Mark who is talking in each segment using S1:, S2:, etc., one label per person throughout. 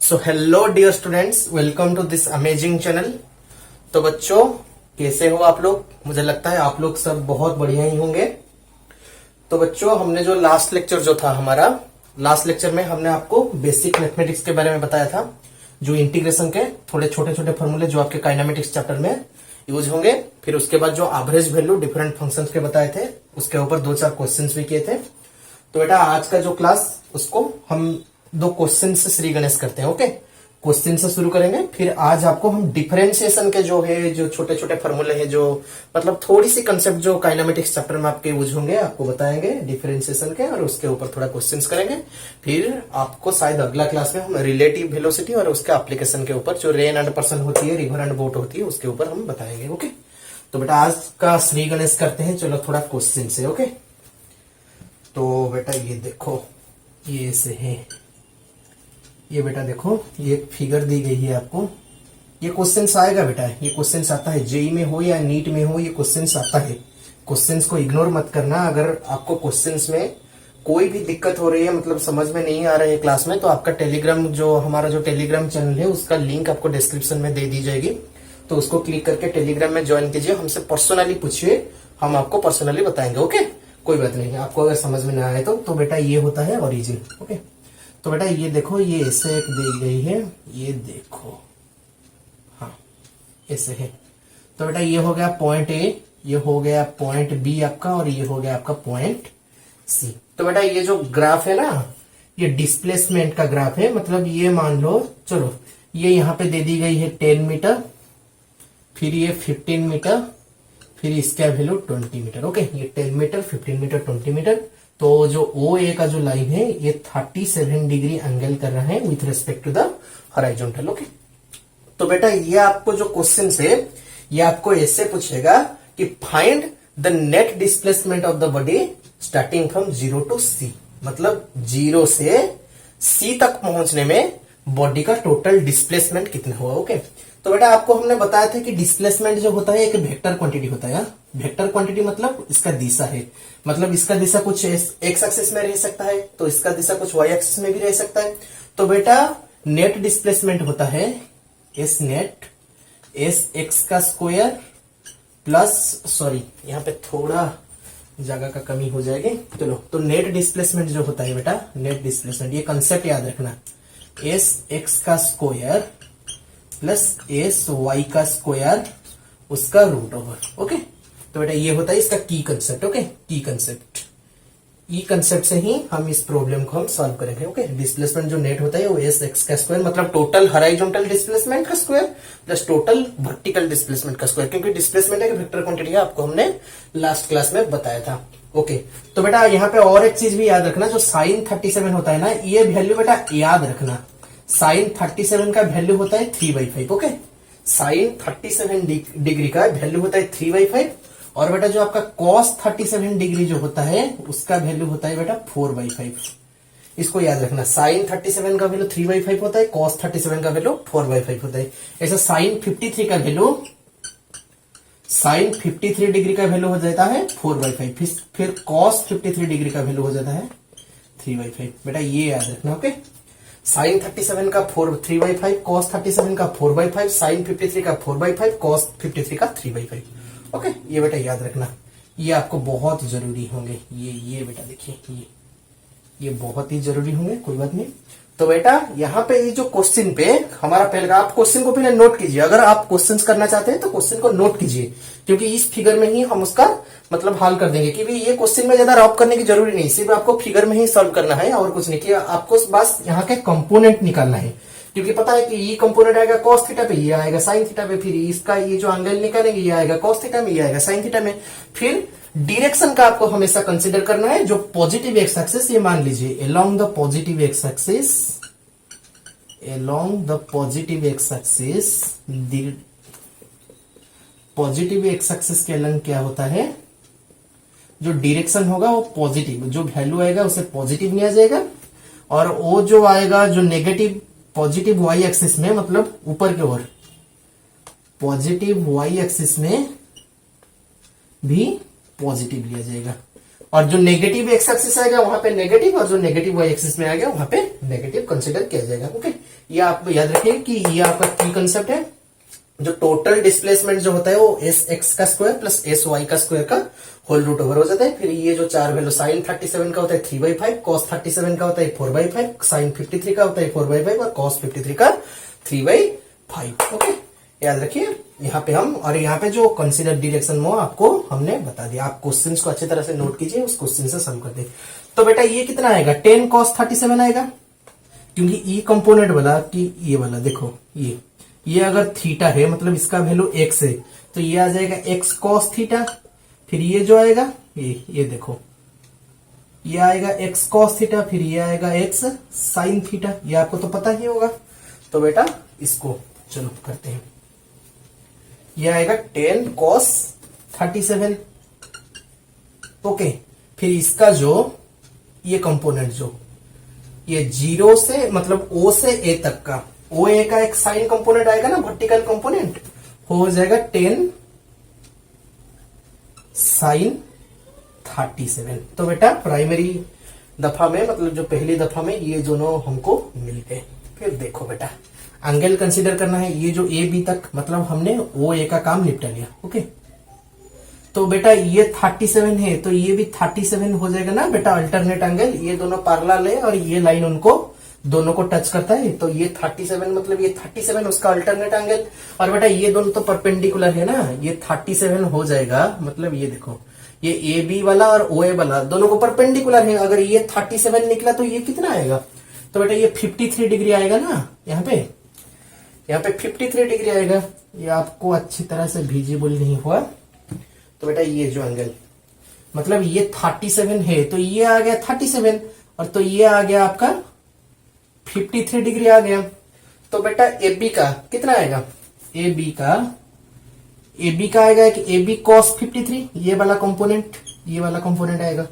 S1: So hello dear students, welcome to this amazing channel. तो बच्चों, कैसे हो आप लोग? मुझे लगता है आप लोग सब बहुत बढ़िया ही होंगे। तो बच्चों, हमने जो लास्ट लेक्चर जो था हमारा, लास्ट लेक्चर में हमने आपको बेसिक मैथमेटिक्स के बारे में बताया था, जो इंटीग्रेशन के थोड़े छोटे छोटे फॉर्मूले जो आपके काइनेमेटिक्स चैप्टर में यूज होंगे। फिर उसके बाद जो एवरेज वैल्यू डिफरेंट फंक्शंस के बताए थे, उसके ऊपर 2-4 क्वेश्चंस भी किए थे। तो बेटा आज का जो क्लास, उसको हम 2 क्वेश्चन से श्री गणेश करते हैं। ओके, क्वेश्चन से शुरू करेंगे। फिर आज आपको हम डिफरेंशिएशन के जो है, जो छोटे छोटे फॉर्मूले हैं, जो मतलब थोड़ी सी कंसेप्ट जो काइनेमेटिक्स चैप्टर में आपके यूज होंगे, आपको बताएंगे डिफरेंशिएशन के, और उसके ऊपर थोड़ा क्वेश्चंस करेंगे। फिर आपको शायद अगला क्लास में हम रिलेटिव वेलोसिटी और उसके एप्लीकेशन के ऊपर, जो रेन एंड पर्सन होती है, रिवर एंड बोट होती है, उसके ऊपर हम बताएंगे। ओके, तो बेटा आज का श्री गणेश करते हैं। चलो थोड़ा क्वेश्चन से। ओके, तो बेटा ये देखो, ये ऐसे है, ये बेटा देखो, ये एक फिगर दी गई है आपको। ये क्वेश्चन आएगा बेटा, ये क्वेश्चन आता है, जेई में हो या नीट में हो, ये क्वेश्चन आता है। क्वेश्चंस को इग्नोर मत करना। अगर आपको क्वेश्चंस में कोई भी दिक्कत हो रही है, मतलब समझ में नहीं आ रहा है क्लास में, तो आपका टेलीग्राम, जो हमारा जो टेलीग्राम चैनल है, उसका लिंक आपको डिस्क्रिप्शन में दे दी जाएगी। तो उसको क्लिक करके टेलीग्राम में ज्वाइन कीजिए, हमसे पर्सनली पूछिए, हम आपको पर्सनली बताएंगे। ओके, कोई बात नहीं, आपको अगर समझ में ना आए तो बेटा ये होता है ओरिजिन। ओके, तो बेटा ये देखो, ये ऐसे एक दी गई है, ये देखो, हाँ ऐसे है। तो बेटा ये हो गया पॉइंट ए, ये हो गया पॉइंट बी आपका, और ये हो गया आपका पॉइंट सी। तो बेटा ये जो ग्राफ है ना, ये डिस्प्लेसमेंट का ग्राफ है। मतलब ये मान लो, चलो ये यहाँ पे दे दी गई है 10 मीटर, फिर ये 15 मीटर, फिर इसका वैल्यू 20 मीटर। ओके, ये 10 मीटर, 15 मीटर, 20 मीटर। तो जो ओ ए का जो लाइन है, ये 37 डिग्री एंगल कर रहा है with respect to the horizontal. Okay, तो बेटा ये आपको जो क्वेश्चन है, ये आपको ऐसे पूछेगा कि find the net displacement of the body starting from 0 to C. मतलब 0 से सी तक पहुंचने में बॉडी का टोटल डिस्प्लेसमेंट कितना हुआ। ओके, तो बेटा आपको हमने बताया था कि डिस्प्लेसमेंट जो होता है एक वेक्टर क्वांटिटी होता है। वेक्टर क्वांटिटी मतलब इसका दिशा है, मतलब इसका दिशा कुछ एक्स एक्सिस में रह सकता है, तो इसका दिशा कुछ वाई एक्सिस में भी रह सकता है। तो बेटा नेट डिस्प्लेसमेंट होता है एस नेट, एस एक्स का स्क्वायर प्लस, सॉरी यहाँ पे थोड़ा जगह का कमी हो जाएगी। चलो, तो नेट डिस्प्लेसमेंट जो होता है बेटा, नेट डिस्प्लेसमेंट, ये कंसेप्ट याद रखना, एस एक्स का स्क्वायर प्लस एस वाई का स्क्वायर, उसका रूट ओवर। ओके, तो बेटा ये होता है इसका की कंसेप्ट। ओके, की कंसेप्ट, ई कंसेप्ट से ही हम इस प्रॉब्लम को हम सॉल्व करेंगे। ओके, डिस्प्लेसमेंट जो नेट होता है वो एस एक्स का स्क्वायर, मतलब टोटल हॉरिजॉन्टल डिस्प्लेसमेंट का square plus total vertical displacement का स्क्वायर, क्योंकि डिस्प्लेसमेंट एक वेक्टर क्वांटिटी है, आपको हमने लास्ट क्लास में बताया था। ओके, तो बेटा यहाँ पे और एक चीज भी याद रखना, जो साइन 37 होता है ना, ये वैल्यू बेटा याद रखना, साइन 37 का वैल्यू होता है 3/5। ओके, साइन 37 डिग्री का वैल्यू होता है 3/5, और बेटा जो आपका कॉस 37 डिग्री जो होता है, उसका वैल्यू होता है बेटा 4/5। इसको याद रखना, साइन 37 का वैल्यू 3/5 होता है, कॉस 37 का वैल्यू 4/5 होता है। ऐसा साइन 53 का वैल्यू, साइन 53 डिग्री का वैल्यू हो जाता है 4/5, फिर कॉस 53 डिग्री का वैल्यू हो जाता है 3/5। बेटा ये याद रखना। ओके, साइन 37 का 3/5, कॉस 37 का 4/5, साइन 53 का 4/5, कॉस 53 का 3/5। ओके, ये बेटा याद रखना, ये आपको बहुत जरूरी होंगे। ये बेटा देखिए, ये बहुत ही जरूरी होंगे, कोई बात नहीं। तो बेटा यहाँ पे ये जो क्वेश्चन पे हमारा पहले, आप क्वेश्चन को पहले नोट कीजिए। अगर आप क्वेश्चंस करना चाहते हैं तो क्वेश्चन को नोट कीजिए, क्योंकि इस फिगर में ही हम उसका मतलब हल कर देंगे। कि भाई ये क्वेश्चन में ज्यादा रॉप करने की जरूरी नहीं, सिर्फ आपको फिगर में ही सॉल्व करना है और कुछ नहीं किया। आपको बस यहाँ के कंपोनेंट निकालना है, क्योंकि पता है कि ये कंपोनेंट आएगा कॉस थीटा पे, ये आएगा साइन थीटा पे, फिर इसका ये जो एंगल निकालेंगे, ये आएगा कॉस थीटा में, ये आएगा साइन थीटा में। फिर डायरेक्शन का आपको हमेशा कंसीडर करना है, जो पॉजिटिव एक्स एक्सिस, ये मान लीजिए along the positive x axis, along the positive x axis, positive x axis के अलग क्या होता है, जो डायरेक्शन होगा वो पॉजिटिव, जो वैल्यू आएगा उसे पॉजिटिव लिया जाएगा, और वो जो आएगा जो नेगेटिव, पॉजिटिव वाई एक्सिस में, मतलब ऊपर की ओर पॉजिटिव वाई एक्सिस में भी पॉजिटिव लिया जाएगा, और जो नेगेटिव एक्स एक्सिस आएगा वहां पे नेगेटिव, और जो नेगेटिव वाई एक्सिस में आएगा वहां पे नेगेटिव कंसीडर किया जाएगा। ओके, ये आप याद रखिए कि ये आपका की कंसेप्ट है। जो टोटल डिस्प्लेसमेंट जो होता है वो एस एक्स का स्क्वायर प्लस एस वाई का स्क्वायर का होल रूट ओवर हो जाता है। फिर ये जो चार वैल्यू साइन 37 का होता है 3/5, कॉस 37 का होता है 4/5, साइन 53 का होता है 4/5 और कॉस 53 का 3/5। ओके, याद रखिए यहाँ पे हम, और यहाँ पे जो कंसीडर डायरेक्शन में आपको हमने बता दिया। आप क्वेश्चन को अच्छी तरह से नोट कीजिए, उस क्वेश्चन से सम कर दे। तो बेटा ये कितना आएगा, 10 cos 37 आएगा, क्योंकि ई कंपोनेंट वाला कि ये वाला देखो, ये अगर थीटा है मतलब इसका वैल्यू एक्स है, तो ये आ जाएगा एक्स कॉस थीटा। फिर ये जो आएगा ये देखो, ये आएगा एक्स कॉस थीटा, फिर ये आएगा एक्स साइन थीटा। ये आपको तो पता ही होगा। तो बेटा इसको चलो करते हैं। ये आएगा 10 cos 37। ओके, फिर इसका जो ये कंपोनेंट जो ये 0 से मतलब O से A तक का, OA का एक साइन कंपोनेंट आएगा ना, वर्टिकल कंपोनेंट, हो जाएगा 10 साइन 37। तो बेटा प्राइमरी दफा में मतलब जो पहली दफा में ये दोनों हमको मिल गए। फिर देखो बेटा एंगल कंसीडर करना है। ये जो ए बी तक मतलब हमने ओ ए का काम निपटा लिया। ओके, तो बेटा ये 37 है तो ये भी 37 हो जाएगा ना बेटा, अल्टरनेट एंगल। ये दोनों पैरेलल है और ये लाइन उनको दोनों को टच करता है, तो ये 37 मतलब ये 37 उसका अल्टरनेट एंगल। और बेटा ये दोनों तो परपेंडिकुलर है ना, ये 37 हो जाएगा मतलब ये देखो, ये ए बी वाला और ओ ए वाला दोनों को परपेंडिकुलर है। अगर ये 37 निकला तो ये कितना आएगा, तो बेटा ये 53 डिग्री आएगा ना। यहाँ पे 53 डिग्री आएगा। ये आपको अच्छी तरह से विजिबल नहीं हुआ, तो बेटा ये जो एंगल मतलब ये 37 है, तो ये आ गया 37 और तो ये आ गया आपका 53 डिग्री आ गया। तो बेटा ए बी का कितना आएगा, ए बी का आएगा कि ए बी कॉस 53, ये वाला कंपोनेंट आएगा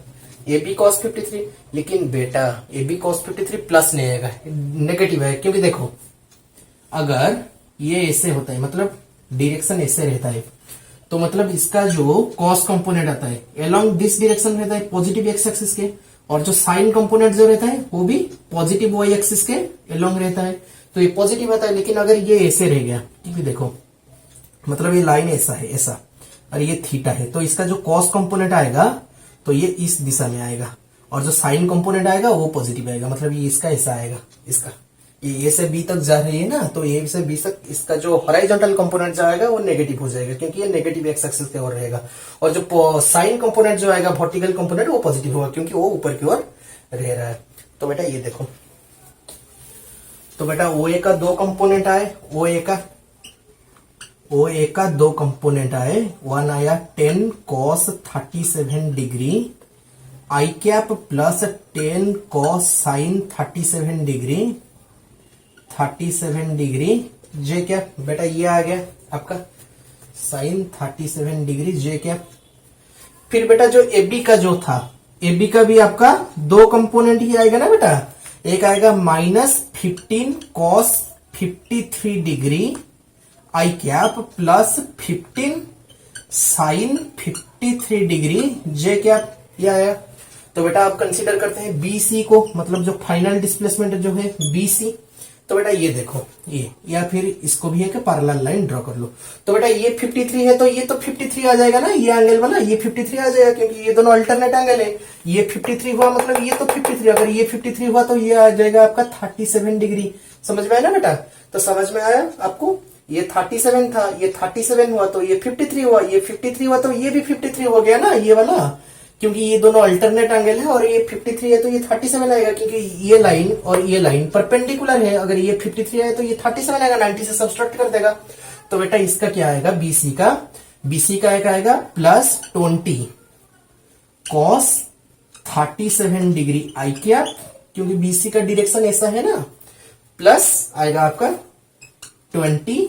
S1: ए बी कॉस 53। लेकिन बेटा ए बी कॉस 53 प्लस नहीं आएगा, नेगेटिव है। क्योंकि देखो अगर ये ऐसे होता है मतलब डायरेक्शन ऐसे रहता है, तो मतलब इसका जो कॉस कंपोनेंट आता है अलोंग दिस डायरेक्शन रहता है पॉजिटिव एक्स एक्सिस के, और जो साइन कंपोनेंट जो रहता है वो भी पॉजिटिव वाई एक्सिस के अलोंग रहता है, तो ये पॉजिटिव आता है। लेकिन अगर ये ऐसे रह गया, ठीक है देखो मतलब ये लाइन ऐसा है ऐसा, और ये थीटा है, तो इसका जो कॉस कंपोनेंट आएगा तो ये इस दिशा में आएगा, और जो साइन कंपोनेंट आएगा वो पॉजिटिव आएगा। मतलब ये इसका ऐसा आएगा, इसका ये ए से बी तक जा रही है ना, तो ए से बी तक इसका जो हॉराइजॉन्टल कंपोनेंट जो आएगा वो नेगेटिव हो जाएगा, क्योंकि ये नेगेटिव एक्स एक्सिस की ओर रहेगा। और जो साइन कंपोनेंट जो आएगा वर्टिकल कंपोनेंट वो पॉजिटिव होगा, क्योंकि वो ऊपर की ओर रह रहा है। तो बेटा ये देखो, तो बेटा ओ ए का दो कंपोनेंट आए, ओ ए का दो कंपोनेंट आए। वन आया 10 cos 37 degree I cap plus 10 cos sine 37 degree J cap. बेटा ये आ गया आपका साइन 37 डिग्री जे कैप। फिर बेटा जो एबी का जो था, एबी का भी आपका दो कंपोनेंट ही आएगा ना बेटा। एक आएगा -15 cos 53 degree I cap plus 15 sine 53 degree J cap, ये आया। तो बेटा आप कंसीडर करते हैं बीसी को, मतलब जो फाइनल डिस्प्लेसमेंट जो है बीसी। तो बेटा ये देखो ये, या फिर इसको भी है कि पैरेलल लाइन ड्रॉ कर लो। तो बेटा ये 53 है तो ये तो 53 आ जाएगा ना, ये एंगल वाला ये 53 आ जाएगा, क्योंकि ये दोनों अल्टरनेट एंगल है। ये 53 हुआ मतलब ये तो 53, अगर ये 53 हुआ तो ये आ जाएगा आपका 37 डिग्री। समझ में आया ना बेटा, तो समझ में आया आपको। ये 37 था, ये 37 हुआ तो ये 53 हुआ, ये 53 हुआ तो ये भी 53 हो गया ना ये वाला, क्योंकि ये दोनों अल्टरनेट एंगल है। और ये 53 है तो ये 37 आएगा, क्योंकि ये लाइन और ये लाइन परपेंडिकुलर है। अगर ये 53 है तो ये 37 आएगा, 90 से सब्सट्रैक्ट कर देगा। तो बेटा इसका क्या आएगा, बीसी का एक आएगा plus 20 cos 37 degree I cap, क्योंकि बीसी का डायरेक्शन ऐसा है ना, प्लस आएगा आपका 20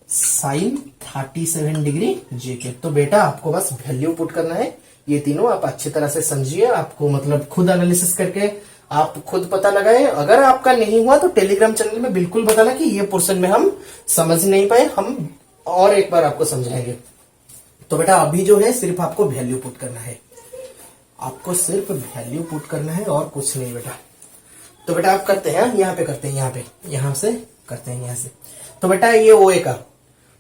S1: साइन 37 डिग्री जे कैप। तो बेटा आपको बस वैल्यू पुट करना है, ये तीनों आप अच्छी तरह से समझिए। आपको मतलब खुद एनालिसिस करके आप खुद पता लगाए। अगर आपका नहीं हुआ तो टेलीग्राम चैनल में बिल्कुल बताना कि ये पोर्शन में हम समझ नहीं पाए, हम और एक बार आपको समझाएंगे। तो बेटा अभी जो है सिर्फ आपको वैल्यू पुट करना है, आपको सिर्फ वैल्यू पुट करना है और कुछ नहीं बेटा। तो बेटा आप करते हैं, यहाँ पे करते हैं, यहाँ से करते हैं, यहाँ से। तो बेटा ये OA का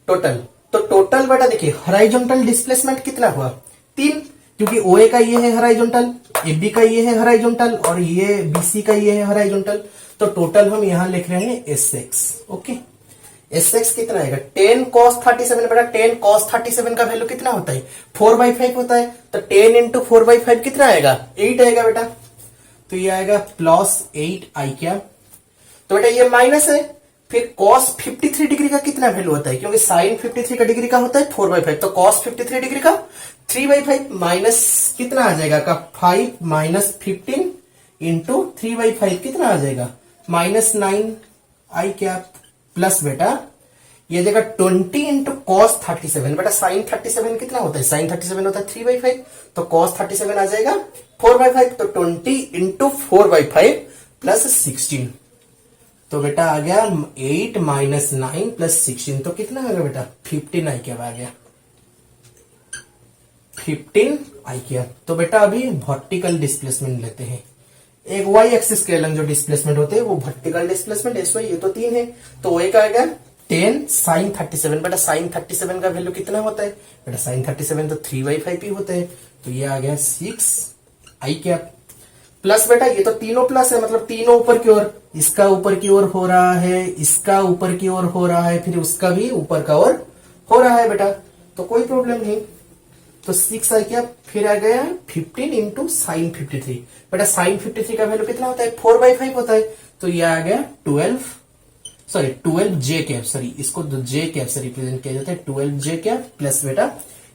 S1: टोटल, तो टोटल बेटा देखिए हॉरिजॉन्टल डिस्प्लेसमेंट कितना हुआ 3, क्योंकि OA का ये है हॉरिजॉन्टल, AB का ये है हॉरिजॉन्टल और ये BC का ये है हॉरिजॉन्टल। तो टोटल हम यहाँ लिख रहे हैं SX। ओके, SX कितना आएगा 10 cos 37। बेटा 10 cos 37 का वैल्यू कितना होता है 4/5 होता है। तो 10 इंटू 4/5 कितना आएगा 8 आएगा बेटा। तो ये आएगा +8i क्या। तो बेटा ये माइनस है, फिर cos 53 डिग्री का कितना वैल्यू होता है, क्योंकि sin 53 का डिग्री का होता है 4/5। तो cos 53 डिग्री का 3/5 माइनस कितना आ जाएगा का 5 माइनस 15 इंटू 3/5 कितना आ जाएगा -9i क्या, प्लस बेटा ये देगा 20 इंटू cos 37। बेटा sin 37 कितना होता है, sin 37 होता है 3/5। तो cos 37 आ जाएगा 4/5। तो 20 इंटू 4/5 प्लस 16। तो बेटा आ गया 8 माइनस 9 प्लस 16। तो कितना आ गया बेटा 15i क्या आ गया 15i क्या। तो बेटा अभी वर्टिकल डिस्प्लेसमेंट लेते हैं। एक y एक्सिस के अलग जो डिस्प्लेसमेंट होते हैं वो वर्टिकल डिस्प्लेसमेंट SY, ये तो 3 है। तो OA का आएगा 10 sin 37। बेटा sin 37 का वैल्यू कितना होता है बेटा, sin 37 तो 3/5 ही होता है। तो ये आ गया 6i क्या, प्लस बेटा ये तो तीनों प्लस है, मतलब तीनों ऊपर की ओर, इसका ऊपर की ओर हो रहा है, इसका ऊपर की ओर हो रहा है, फिर उसका भी ऊपर का ओर हो रहा है बेटा, तो कोई प्रॉब्लम नहीं। तो 6i क्या, फिर आ गया 15 इंटू साइन 53। बेटा साइन 53 का वैल्यू कितना होता है 4/5 होता है। तो ये आ गया 12j कैप, सॉरी इसको j कैप से रिप्रेजेंट किया जाता है, 12j कैप प्लस बेटा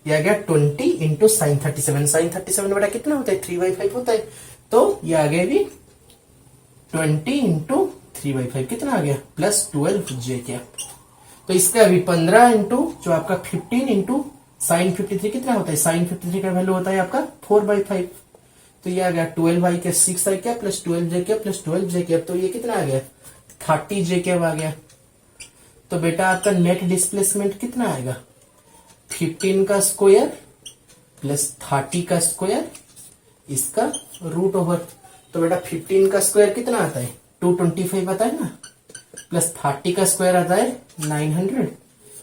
S1: ये आ गया 20 इंटू साइन 37। साइन 37 बेटा कितना होता है 3/5 होता है। तो ये आ गया भी 20 इंटू 3/5 कितना आ गया प्लस 12j कैप। तो इसका भी 15 इंटू जो आपका 15 इंटू साइन 53 कितना होता है, साइन 53 का वैल्यू होता है आपका 4/5। तो ये आ गया 12i के 6i क्या प्लस 12j क्या प्लस 12j क्या। तो ये कितना आ गया 30j क्या आ गया। तो बेटा आपका नेट डिस्प्लेसमेंट कितना आएगा 15 का स्क्वायर प्लस 30 का स्क्वायर इसका रूट ओवर। तो बेटा 15 का स्क्वायर कितना आता है 225 आता है ना, प्लस 30 का स्क्वायर आता है 900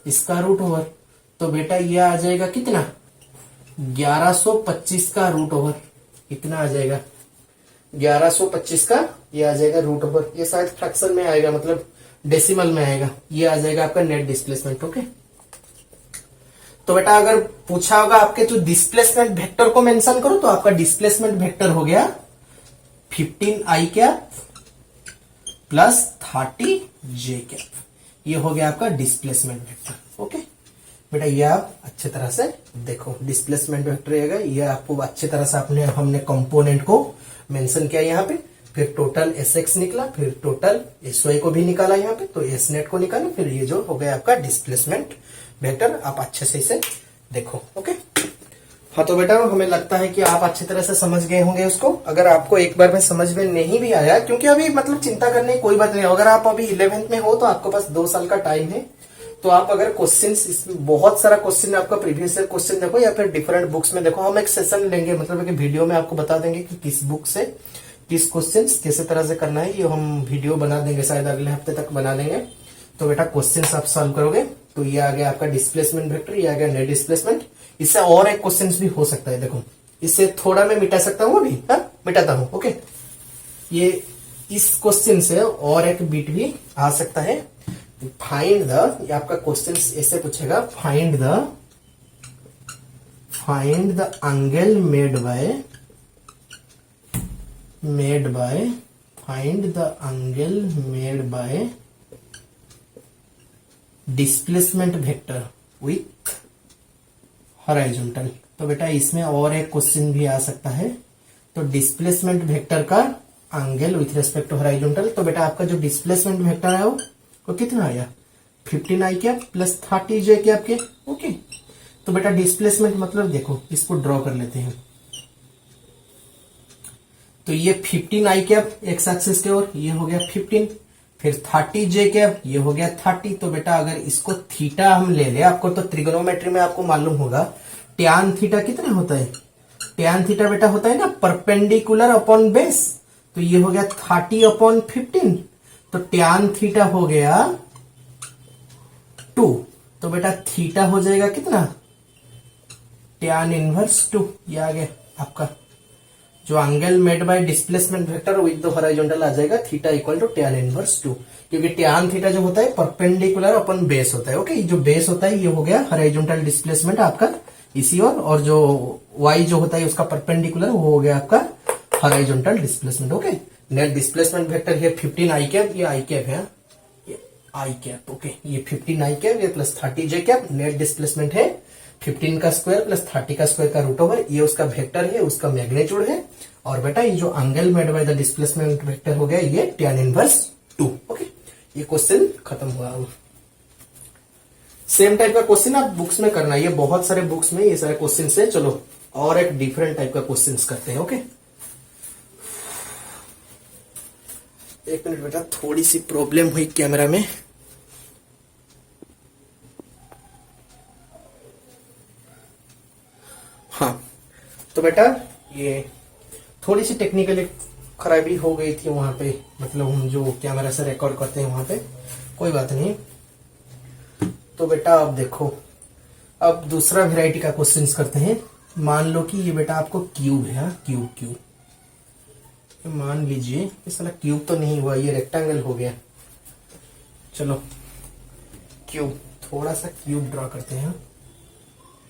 S1: इसका रूट ओवर। तो बेटा ये आ जाएगा कितना 1125 का रूट ओवर, कितना आ जाएगा 1125 का ये आ जाएगा रूट ओवर। ये शायद फ्रैक्शन में आएगा, मतलब डेसिमल में आएगा। ये आ जाएगा आपका नेट डिस्प्लेसमेंट। ओके, तो बेटा अगर पूछा होगा आपके तो डिस्प्लेसमेंट वेक्टर को मेंशन करो, तो आपका डिस्प्लेसमेंट वेक्टर हो गया 15i cap plus 30j cap. ये हो गया आपका डिस्प्लेसमेंट वेक्टर। ओके बेटा ये आप अच्छे तरह से देखो, डिस्प्लेसमेंट वेक्टर रहेगा ये आपको अच्छे तरह से हमने कंपोनेंट को मेंशन किया यहाँ पे, फिर टोटल SX निकला, फिर टोटल SY को भी निकाला यहाँ पे, तो S नेट को निकाला, फिर ये जो हो गया आपका डिस्प्लेसमेंट वेक्टर। आप अच्छे से इसे देखो। ओके हाँ, तो बेटा हमें लगता है कि आप अच्छी तरह से समझ गए होंगे उसको। अगर आपको एक बार में समझ में नहीं भी आया, क्योंकि अभी मतलब चिंता करने की कोई बात नहीं, अगर आप अभी 11th में हो तो आपके पास 2 साल का टाइम है। तो आप अगर क्वेश्चंस, इसमें बहुत सारा क्वेश्चन आपका प्रीवियस ईयर क्वेश्चन देखो या फिर डिफरेंट बुक्स में देखो। हम एक सेशन लेंगे, मतलब एक वीडियो में आपको बता देंगे कि किस बुक से किस क्वेश्चन कैसे तरह से करना है। ये हम वीडियो बना देंगे, शायद अगले हफ्ते तक बना देंगे। तो बेटा क्वेश्चन आप सॉल्व करोगे। तो ये आ गया आपका डिस्प्लेसमेंट वेक्टर, ये आ गया नेट डिस्प्लेसमेंट। इससे और एक क्वेश्चन भी हो सकता है, देखो इससे थोड़ा मैं मिटा सकता हूँ अभी, हाँ मिटाता हूँ। ओके, ये इस क्वेश्चन से और एक बीट भी आ सकता है। फाइंड द, ये आपका क्वेश्चन ऐसे पूछेगा, find the angle made by displacement vector with horizontal. तो बेटा इसमें और एक क्वेश्चन भी आ सकता है। तो डिस्प्लेसमेंट वेक्टर का angle with respect to horizontal. तो बेटा आपका जो डिस्प्लेसमेंट वेक्टर है वो कितना आया 15i क्या प्लस 30j क्या आपके। ओके, तो बेटा डिस्प्लेसमेंट मतलब देखो इसको ड्रॉ कर लेते हैं। तो ये 15i क्या एक्स एक्सिस के ओर, ये हो गया 15, फिर 30j क्या ये हो गया 30। तो बेटा अगर इसको थीटा हम ले ले, आपको तो ट्रिगोनोमेट्री में आपको मालूम होगा टैन थीटा कितना होता है। टैन थीटा बेटा होता है ना परपेंडिकुलर अपॉन बेस। तो ये हो गया 30/15, तो टैन थीटा हो गया 2। तो बेटा थीटा हो जाएगा कितना, टैन इनवर्स 2। ये आ गया आपका जो angle made by displacement vector with the horizontal आ जाएगा theta equal to tan inverse 2, क्योंकि टैन थीटा जो होता है परपेंडिकुलर अपन बेस होता है। ओके, जो बेस होता है ये हो गया हॉरिजॉन्टल डिस्प्लेसमेंट आपका इसी और जो y जो होता है उसका परपेंडिकुलर वो हो गया आपका horizontal displacement. Okay, net displacement vector है 15 i कैप, ये i कैप है, ये i कैप। ओके, ये 15 i कैप, ये plus 30 j cap. Net displacement है 15 का स्क्वायर प्लस 30 का स्क्वायर का रूट ओवर, ये उसका वेक्टर है, उसका मैग्नीट्यूड है। और बेटा ये जो angle made by the displacement vector हो गया ये टैन इनवर्स 2। ओके, ये क्वेश्चन खत्म हुआ। सेम टाइप का क्वेश्चन आप बुक्स में करना, ये बहुत सारे बुक्स में ये सारे क्वेश्चन है। चलो और एक डिफरेंट टाइप का क्वेश्चन करते हैं। ओके, एक मिनट बेटा, थोड़ी सी प्रॉब्लम हुई कैमरा में। हाँ, तो बेटा ये थोड़ी सी टेक्निकली खराबी हो गई थी वहां पे, मतलब हम जो कैमरा से रिकॉर्ड करते हैं वहां पे, कोई बात नहीं। तो बेटा अब देखो, अब दूसरा वेराइटी का क्वेश्चन करते हैं। मान लो कि ये बेटा आपको क्यूब है, क्यूब क्यूब मान लीजिए, ये साला क्यूब तो नहीं हुआ, ये रेक्टेंगल हो गया। चलो क्यूब, थोड़ा सा क्यूब ड्रॉ करते हैं।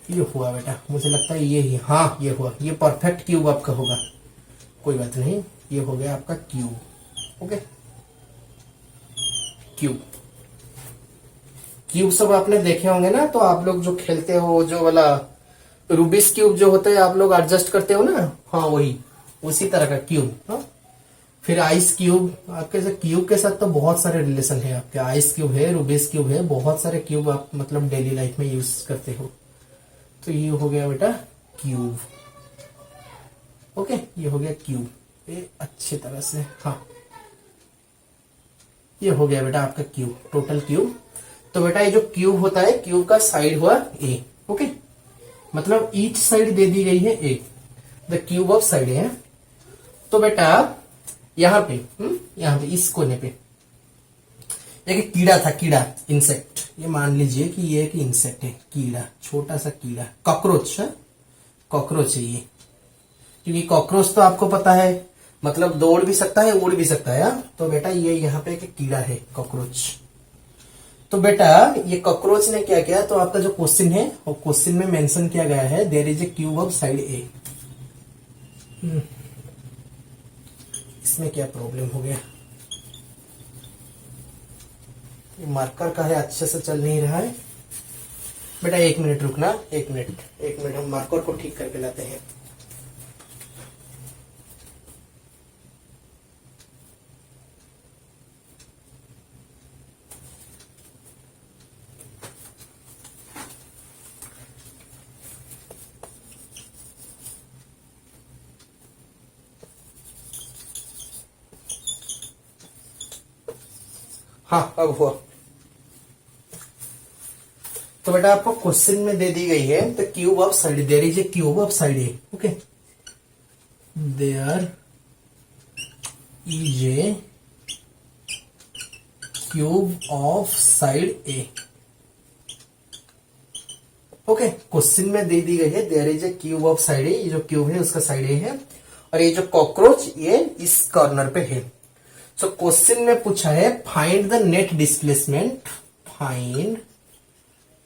S1: ये हुआ बेटा, मुझे लगता है ये ही, हाँ ये हुआ, ये परफेक्ट क्यूब आपका होगा, कोई बात नहीं। ये हो गया आपका क्यूब। ओके, क्यूब क्यूब सब आपने देखे होंगे ना, तो आप लोग जो खेलते हो जो वाला रूबिक्स क्यूब जो होता है आप लोग एडजस्ट करते हो ना, हाँ वही उसी तरह का क्यूब। हाँ, फिर आइस क्यूब, आपके से क्यूब के साथ तो बहुत सारे रिलेशन है आपके। आइस क्यूब है, रूबिक्स क्यूब है, बहुत सारे क्यूब आप मतलब डेली लाइफ में यूज करते हो। तो ये हो गया बेटा क्यूब। ओके, ये हो गया क्यूब, ये अच्छी तरह से, हाँ ये हो गया बेटा आपका क्यूब, टोटल क्यूब। तो बेटा ये जो क्यूब होता है, क्यूब का साइड हुआ ए। ओके, मतलब ईच साइड दे दी गई है ए, द क्यूब ऑफ साइड है। तो बेटा यहां पे यहां पे इस कोने पे एक कीड़ा था, कीड़ा, इंसेक्ट। ये मान लीजिए कि ये एक इंसेक्ट है, कीड़ा, छोटा सा कीड़ा, कॉकरोच है, कॉकरोच है ये। क्योंकि कॉकरोच तो आपको पता है मतलब दौड़ भी सकता है, उड़ भी सकता है। तो बेटा ये यहाँ पे एक कीड़ा है, कॉकरोच। तो बेटा ये कॉकरोच ने क्या किया, तो आपका जो क्वेश्चन है वो क्वेश्चन में मेंशन किया गया है there is a cube of side A. इसमें क्या प्रॉब्लम हो गया, मार्कर का है, अच्छे से चल नहीं रहा है बेटा। एक मिनट रुकना, एक मिनट हम मार्कर को ठीक करके लाते हैं। हाँ अब हुआ। तो बेटा आपको क्वेश्चन में दे दी गई है the cube of side, there is a cube of side A. Okay, there is a cube of side A. Okay, question में दे दी गई है there is a cube of side A, ये जो क्यूब है उसका साइड ए है, और ये जो कॉकरोच ये इस कॉर्नर पे है। सो क्वेश्चन में पूछा है find the net displacement, find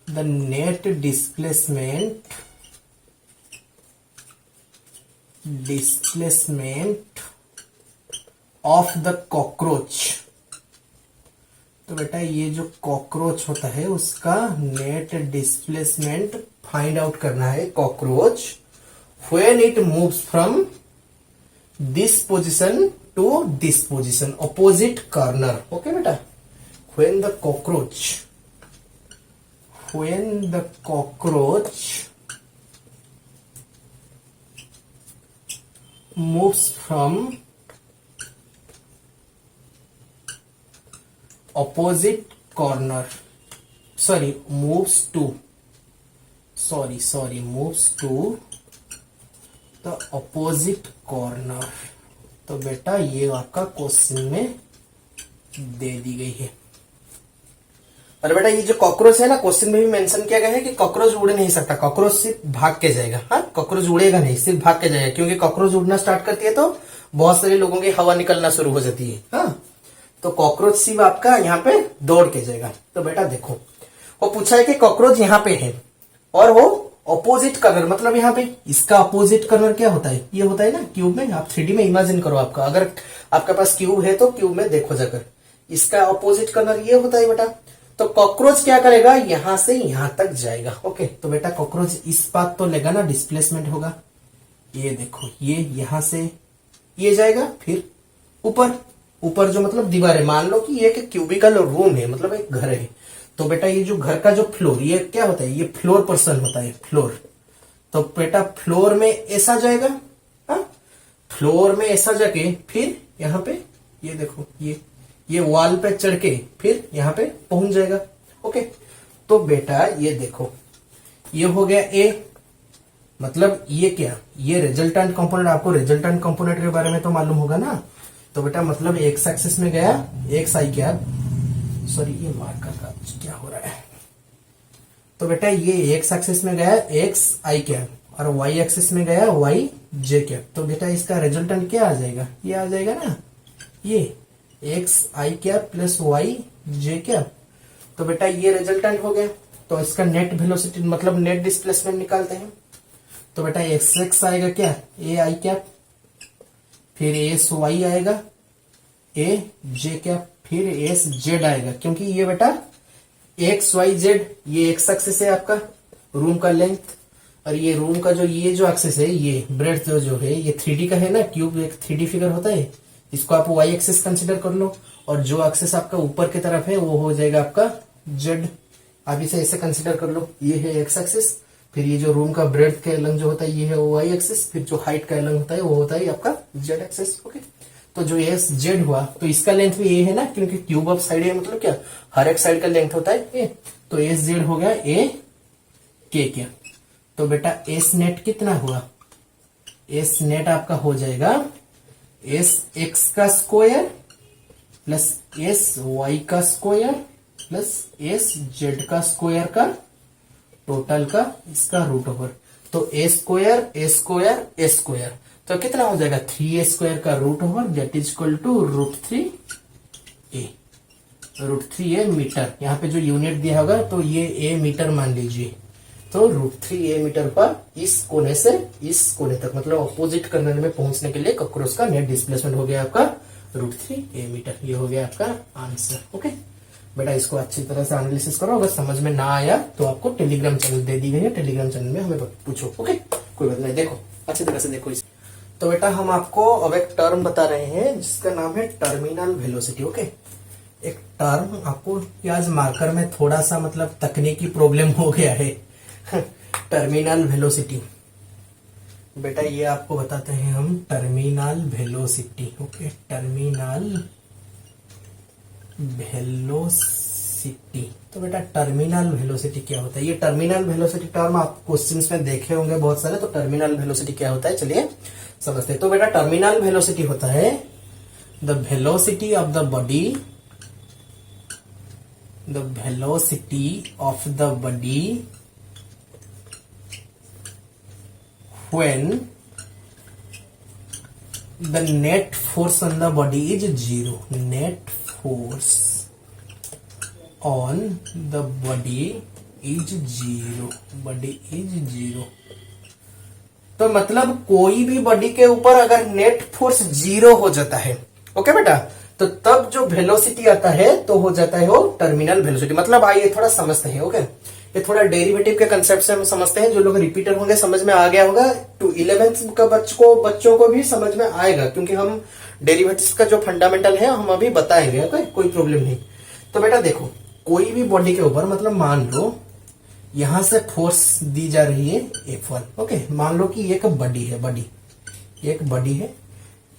S1: the net displacement of the cockroach। तो बेटा ये जो कॉकरोच होता है उसका नेट डिस्प्लेसमेंट फाइंड आउट करना है। Cockroach when it moves from this position to this position, opposite corner. Okay बेटा, when the cockroach moves from opposite corner, moves to the opposite corner तो बेटा ये आपका क्वेश्चन में दे दी गई है। और बेटा ये जो कॉकरोच है ना, क्वेश्चन में भी मेंशन किया गया है कि कॉकरोच उड़ नहीं सकता, कॉकरोच सिर्फ भाग के जाएगा। हाँ, कॉकरोच उड़ेगा नहीं, सिर्फ भाग के जाएगा, क्योंकि कॉकरोच उड़ना स्टार्ट करती है तो बहुत सारे लोगों की हवा निकलना शुरू हो जाती है। हाँ, तो कॉकरोच सिर्फ आपका यहाँ पे दौड़ के जाएगा। तो बेटा देखो, वो पूछा है कि कॉकरोच यहाँ पे है और वो ऑपोजिट कलर, मतलब यहाँ पे इसका ऑपोजिट कलर क्या होता है, ये होता है ना क्यूब में। आप 3D में इमेजिन करो, आपका अगर आपके पास क्यूब है तो क्यूब में देखो जाकर, इसका ऑपोजिट कलर ये होता है बेटा। तो कॉकरोच क्या करेगा, यहां से यहां तक जाएगा। ओके, तो बेटा कॉकरोच इस बात तो लेगा ना, डिस्प्लेसमेंट होगा। ये देखो, ये यहां से ये जाएगा, फिर ऊपर ऊपर जो मतलब दीवार है, मान लो कि ये एक क्यूबिकल रूम है, मतलब एक घर है। तो बेटा ये जो घर का जो फ्लोर, ये क्या होता है, ये फ्लोर पर्सन होता है, फ्लोर। तो बेटा फ्लोर में ऐसा जाएगा, हाँ, फ्लोर में ऐसा जाके फिर यहाँ पे ये देखो, ये वॉल पे चढ़ के फिर यहाँ पे पहुंच जाएगा। ओके, तो बेटा ये देखो, ये हो गया ए, मतलब ये क्या, ये रिजल्टेंट कंपोनेंट। आपको रिजल्टेंट कंपोनेंट के बारे में तो मालूम होगा ना। तो बेटा मतलब एक्स एक्सिस में गया एक्स आई कैप, सॉरी ये मार्कर का क्या हो रहा है। तो बेटा ये एक्स एक्सिस में गया एक्स आई कैप और वाई एक्सिस में गया वाई जे कैप। तो बेटा इसका रिजल्टेंट क्या आ जाएगा, ये आ जाएगा ना, ये एक्स आई कैप प्लस वाई जे कैप। तो बेटा ये रिजल्टेंट हो गया। तो इसका नेट वेलोसिटी मतलब नेट डिस्प्लेसमेंट निकालते हैं। तो बेटा एक्स एक्स आएगा क्या, ए आई कैप, फिर एस वाई आएगा ए जे कैप, फिर एस जेड आएगा, क्योंकि ये बेटा एक्स वाई जेड ये एक्स एक्सिस है आपका रूम का लेंथ, और ये रूम का ये जो एक्सिस है, ये ब्रेड्थ जो है, ये 3D का है ना, क्यूब एक 3D फिगर होता है, इसको आप वाई एक्सिस कंसिडर कर लो। और जो एक्सिस आपका ऊपर की तरफ है वो हो जाएगा आपका जेड, आप इसे ऐसे कंसिडर कर लो। ये है एक्स एक्सिस, फिर ये जो रूम का ब्रेड्थ का एलंग जो होता है ये है वाई एक्सिस, फिर जो हाइट का एलंग होता है वो होता है आपका जेड एक्सिस। ओके, तो जो एस जेड हुआ तो इसका लेंथ भी ए है ना, क्योंकि क्यूब ऑफ साइड है, मतलब क्या हर एक साइड का लेंथ होता है ए। तो एस जेड हो गया ए के क्या। तो बेटा एस नेट कितना हुआ, एस नेट आपका हो जाएगा एस एक्स का स्क्वायर प्लस एस वाई का स्क्वायर प्लस एस जेड का स्क्वायर का टोटल का इसका रूट ओवर। तो a square a square a square, तो कितना हो जाएगा 3a स्क्वायर का root over, that is equal to √3a। √3a metre, यहाँ पे जो यूनिट दिया होगा तो ये a मीटर मान लीजिए। तो √3a मीटर पर इस कोने से इस कोने तक, मतलब ऑपोजिट कर्नल में पहुंचने के लिए कॉकरोच का नेट डिस्प्लेसमेंट हो गया आपका √3a मीटर। ये हो गया आपका आंसर। ओके बेटा, इसको अच्छी तरह से एनालिसिस करो। अगर समझ में ना आया तो आपको टेलीग्राम चैनल दे दी गई है, टेलीग्राम चैनल में हमें पूछो। ओके, कोई बात नहीं, देखो अच्छी तरह से देखो इस। तो बेटा हम आपको अब एक टर्म बता रहे हैं जिसका नाम है टर्मिनल वेलोसिटी। ओके, एक टर्म आपको आज मार्कर में थोड़ा सा मतलब तकनीकी प्रॉब्लम हो गया है टर्मिनल वेलोसिटी। बेटा ये आपको बताते हैं हम terminal velocity. Okay, terminal velocity. तो बेटा टर्मिनल वेलोसिटी क्या होता है, ये टर्मिनल वेलोसिटी टर्म आप क्वेश्चंस में देखे होंगे बहुत सारे। तो टर्मिनल वेलोसिटी क्या होता है चलिए समझते हैं। तो बेटा टर्मिनल वेलोसिटी होता है the velocity of the body, the velocity of the body when the net force on the body is 0। Net force on the body is 0, body is 0। तो मतलब कोई भी बॉडी के ऊपर अगर नेट फोर्स 0 हो जाता है, ओके बेटा, तो तब जो वेलोसिटी आता है तो हो जाता है वो टर्मिनल वेलोसिटी। मतलब आइए थोड़ा समझते हैं। ओके, ये थोड़ा डेरिवेटिव के कंसेप्ट से हम समझते हैं। जो लोग रिपीटर होंगे समझ में आ गया होगा, टू 11th का बच्चों को भी समझ में आएगा, क्योंकि हम डेरिवेटिव्स का जो फंडामेंटल है हम अभी बताएंगे। ओके, कोई प्रॉब्लम नहीं। तो बेटा देखो, कोई भी बॉडी के ऊपर मतलब मान लो यहां से फोर्स दी जा रही है F1। ओके, मान लो कि एक बॉडी है, एक बॉडी है,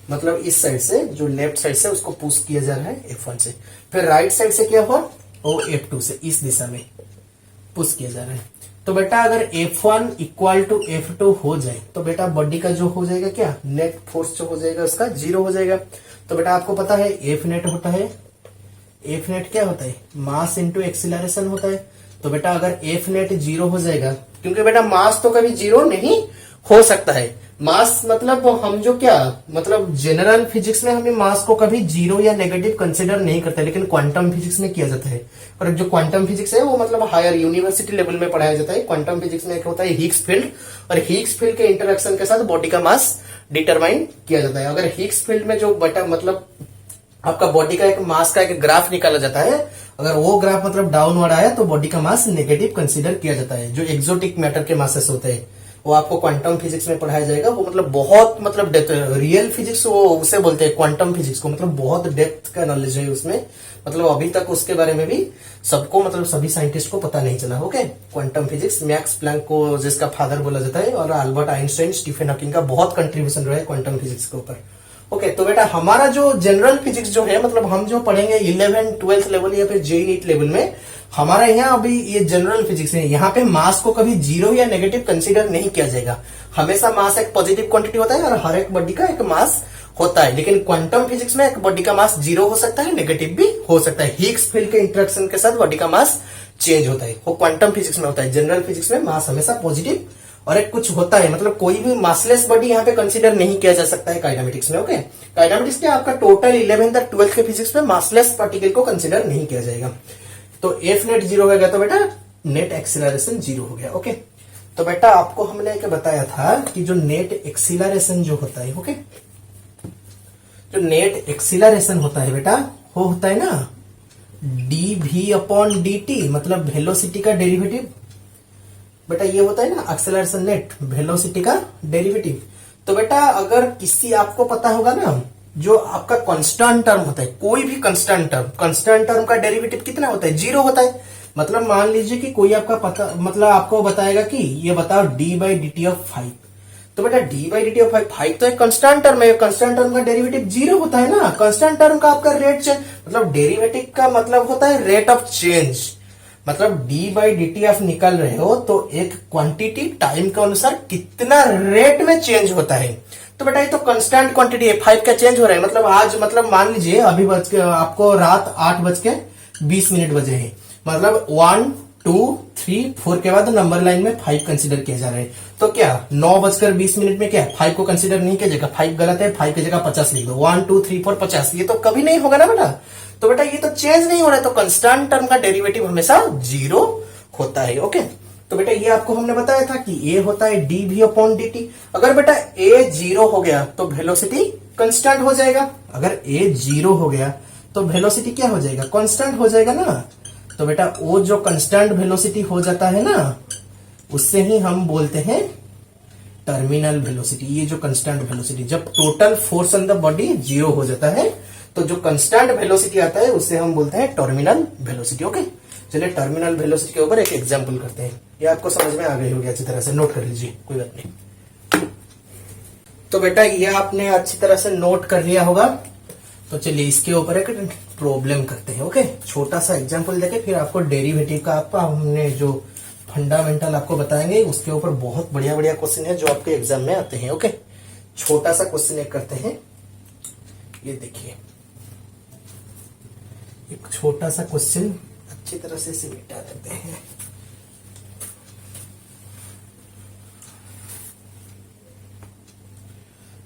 S1: मतलब इस साइड से जो लेफ्ट साइड से उसको पुश किया जा रहा है F1 से, फिर राइट साइड से क्या हुआ वो F2 से इस दिशा में पुश किया जा रहा है। तो बेटा अगर F1 इक्वल टू F2 हो जाए तो बेटा बॉडी का जो हो जाएगा क्या, नेट फोर्स जो हो जाएगा उसका 0 हो जाएगा। तो बेटा आपको पता है F नेट होता है, F नेट क्या होता है, मास इंटू एक्सीलरेशन होता है। तो बेटा अगर F नेट 0 हो जाएगा, क्योंकि बेटा मास तो कभी 0 नहीं हो सकता है। मास मतलब हम जो क्या मतलब जनरल फिजिक्स में हमें मास को कभी 0 या नेगेटिव कंसिडर नहीं करते, लेकिन क्वांटम फिजिक्स में किया जाता है। और जो क्वांटम फिजिक्स है वो मतलब हायर यूनिवर्सिटी लेवल में पढ़ाया जाता है। क्वांटम फिजिक्स में एक होता है हिग्स फील्ड, और हिग्स फील्ड के इंटरेक्शन के साथ बॉडी का मास डिटरमाइन किया जाता है। अगर हिग्स फील्ड में जो बेटा मतलब आपका बॉडी का एक मास का एक ग्राफ निकाला जाता है, अगर वो ग्राफ मतलब डाउनवर्ड आया तो बॉडी का मास नेगेटिव कंसीडर किया जाता है। जो एक्सोटिक मैटर के मासेस होते हैं वो आपको क्वांटम फिजिक्स में पढ़ाया जाएगा। वो मतलब बहुत मतलब रियल फिजिक्स वो उसे बोलते हैं क्वांटम फिजिक्स को, मतलब बहुत डेप्थ का नॉलेज है उसमें। मतलब अभी तक उसके बारे में भी सबको मतलब सभी साइंटिस्ट को पता नहीं चला। Okay, quantum physics Max Planck को जिसका फादर बोला जाता है, और अल्बर्ट आइंस्टाइन, स्टीफन हॉकिंग का बहुत कंट्रीब्यूशन रहा है क्वांटम फिजिक्स के ऊपर। ओके, तो बेटा हमारा जो जनरल फिजिक्स जो है मतलब हम जो पढ़ेंगे 11 12th लेवल या फिर जेई नीट लेवल में, हमारा यहाँ अभी ये जनरल फिजिक्स है। यहाँ पे मास को कभी 0 या नेगेटिव कंसीडर नहीं किया जाएगा। हमेशा मास एक पॉजिटिव क्वांटिटी होता है और हर एक बॉडी का एक मास होता है। लेकिन क्वांटम फिजिक्स में एक बॉडी का मास 0 हो सकता है, नेगेटिव भी हो सकता है। हिग्स फील्ड के इंटरेक्शन के साथ बॉडी का मास चेंज होता है, वो क्वांटम फिजिक्स में होता है। जनरल फिजिक्स में मास हमेशा पॉजिटिव और एक कुछ होता है, मतलब कोई भी मासलेस बॉडी यहाँ पे कंसीडर नहीं किया जा सकता है काइनेमेटिक्स में। ओके, काइनेमेटिक्स क्या आपका टोटल 11th और 12th के फिजिक्स में मासलेस पार्टिकल को कंसीडर नहीं किया जाएगा। तो एफ नेट 0 हो गया तो बेटा नेट एक्सीलरेशन 0 हो गया। ओके, तो बेटा आपको हमने क्या बताया था कि जो नेट एक्सीलरेशन जो होता है, ओके, जो नेट एक्सीलरेशन होता है बेटा वो होता है ना dv/dt, मतलब वेलोसिटी का डेरिवेटिव। बेटा ये होता है ना एक्सेलरेशन नेट, वेलोसिटी का डेरिवेटिव। तो बेटा अगर किसी आपको पता होगा ना जो आपका कांस्टेंट टर्म होता है, कोई भी कांस्टेंट टर्म का डेरिवेटिव कितना होता है, 0 होता है। मतलब मान लीजिए कि कोई आपका पता मतलब आपको बताएगा कि ये बताओ d/dt ऑफ 5, तो बेटा d/dt ऑफ 5 तो एक कांस्टेंट टर्म है, कांस्टेंट टर्म का डेरिवेटिव 0 होता है ना। कांस्टेंट टर्म का आपका रेट चेंज मतलब डेरिवेटिव का मतलब होता है रेट ऑफ चेंज। मतलब d/dt आप निकल रहे हो तो एक क्वांटिटी टाइम के अनुसार कितना रेट में चेंज होता है। तो बेटा ये तो कांस्टेंट क्वांटिटी है, 5 का चेंज हो रहा है। मतलब आज मतलब मान लीजिए अभी आपको रात 8:20 बजे है, मतलब 1 2 3 4 के बाद नंबर लाइन में 5 कंसीडर किया जा रहा है। तो क्या 9:20 में क्या 5 को कंसीडर नहीं किया जाएगा, 5 गलत है, 5 की जगह 50 लिख दो। 1 2 3 4 50, ये तो कभी नहीं होगा ना बेटा। तो बेटा ये तो चेंज नहीं हो रहा है, तो कांस्टेंट टर्म का डेरिवेटिव हमेशा 0 होता है। ओके, तो बेटा ये आपको हमने बताया था कि ए होता है dv/dt। अगर बेटा ए 0 हो गया तो वेलोसिटी कांस्टेंट हो जाएगा। अगर ए 0 हो गया तो वेलोसिटी क्या हो जाएगा, कांस्टेंट हो जाएगा ना। तो बेटा वो जो कांस्टेंट वेलोसिटी हो जाता है ना, उससे ही हम बोलते हैं टर्मिनल वेलोसिटी। ये जो कांस्टेंट वेलोसिटी, जब total force on the body 0 हो जाता है तो जो कांस्टेंट वेलोसिटी आता है उससे हम बोलते हैं टर्मिनल वेलोसिटी। ओके, चलिए टर्मिनल वेलोसिटी के ऊपर एक एग्जांपल करते हैं। ये आपको समझ में आ गई होगी, अच्छी तरह से नोट कर लीजिए, कोई बात नहीं। तो बेटा ये आपने अच्छी तरह से नोट कर लिया होगा। तो चलिए इसके ऊपर एक प्रॉब्लम करते हैं। ओके, छोटा सा एग्जांपल देके फिर आपको डेरिवेटिव का आपका हमने जो फंडामेंटल आपको बताएंगे उसके ऊपर बहुत बढ़िया बढ़िया क्वेश्चन है जो आपके एग्जाम में आते हैं। ओके, छोटा सा क्वेश्चन एक करते हैं। ये देखिए एक छोटा सा क्वेश्चन अच्छी तरह से इसे मिटा देते हैं।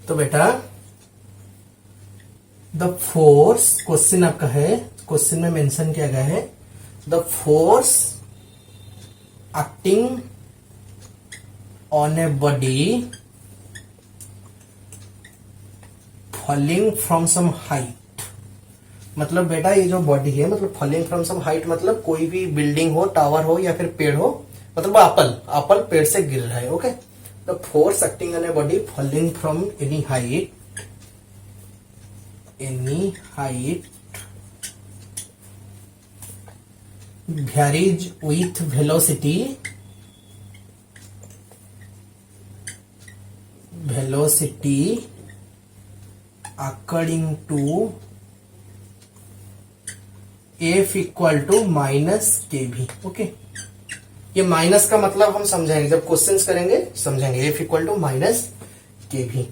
S1: तो बेटा द फोर्स, क्वेश्चन आपका है, क्वेश्चन में मेंशन किया गया है the force acting on a body falling from some height. मतलब बेटा ये जो बॉडी है मतलब फॉलिंग फ्रॉम सम हाइट मतलब कोई भी बिल्डिंग हो, टावर हो या फिर पेड़ हो, मतलब एप्पल पेड़ से गिर रहा है। Okay, the force acting on a body falling from any height varies with velocity according to F equal to -kv। Okay, ये माइनस का मतलब हम समझाएंगे जब क्वेश्चंस करेंगे, समझेंगे। F equal to minus K भी।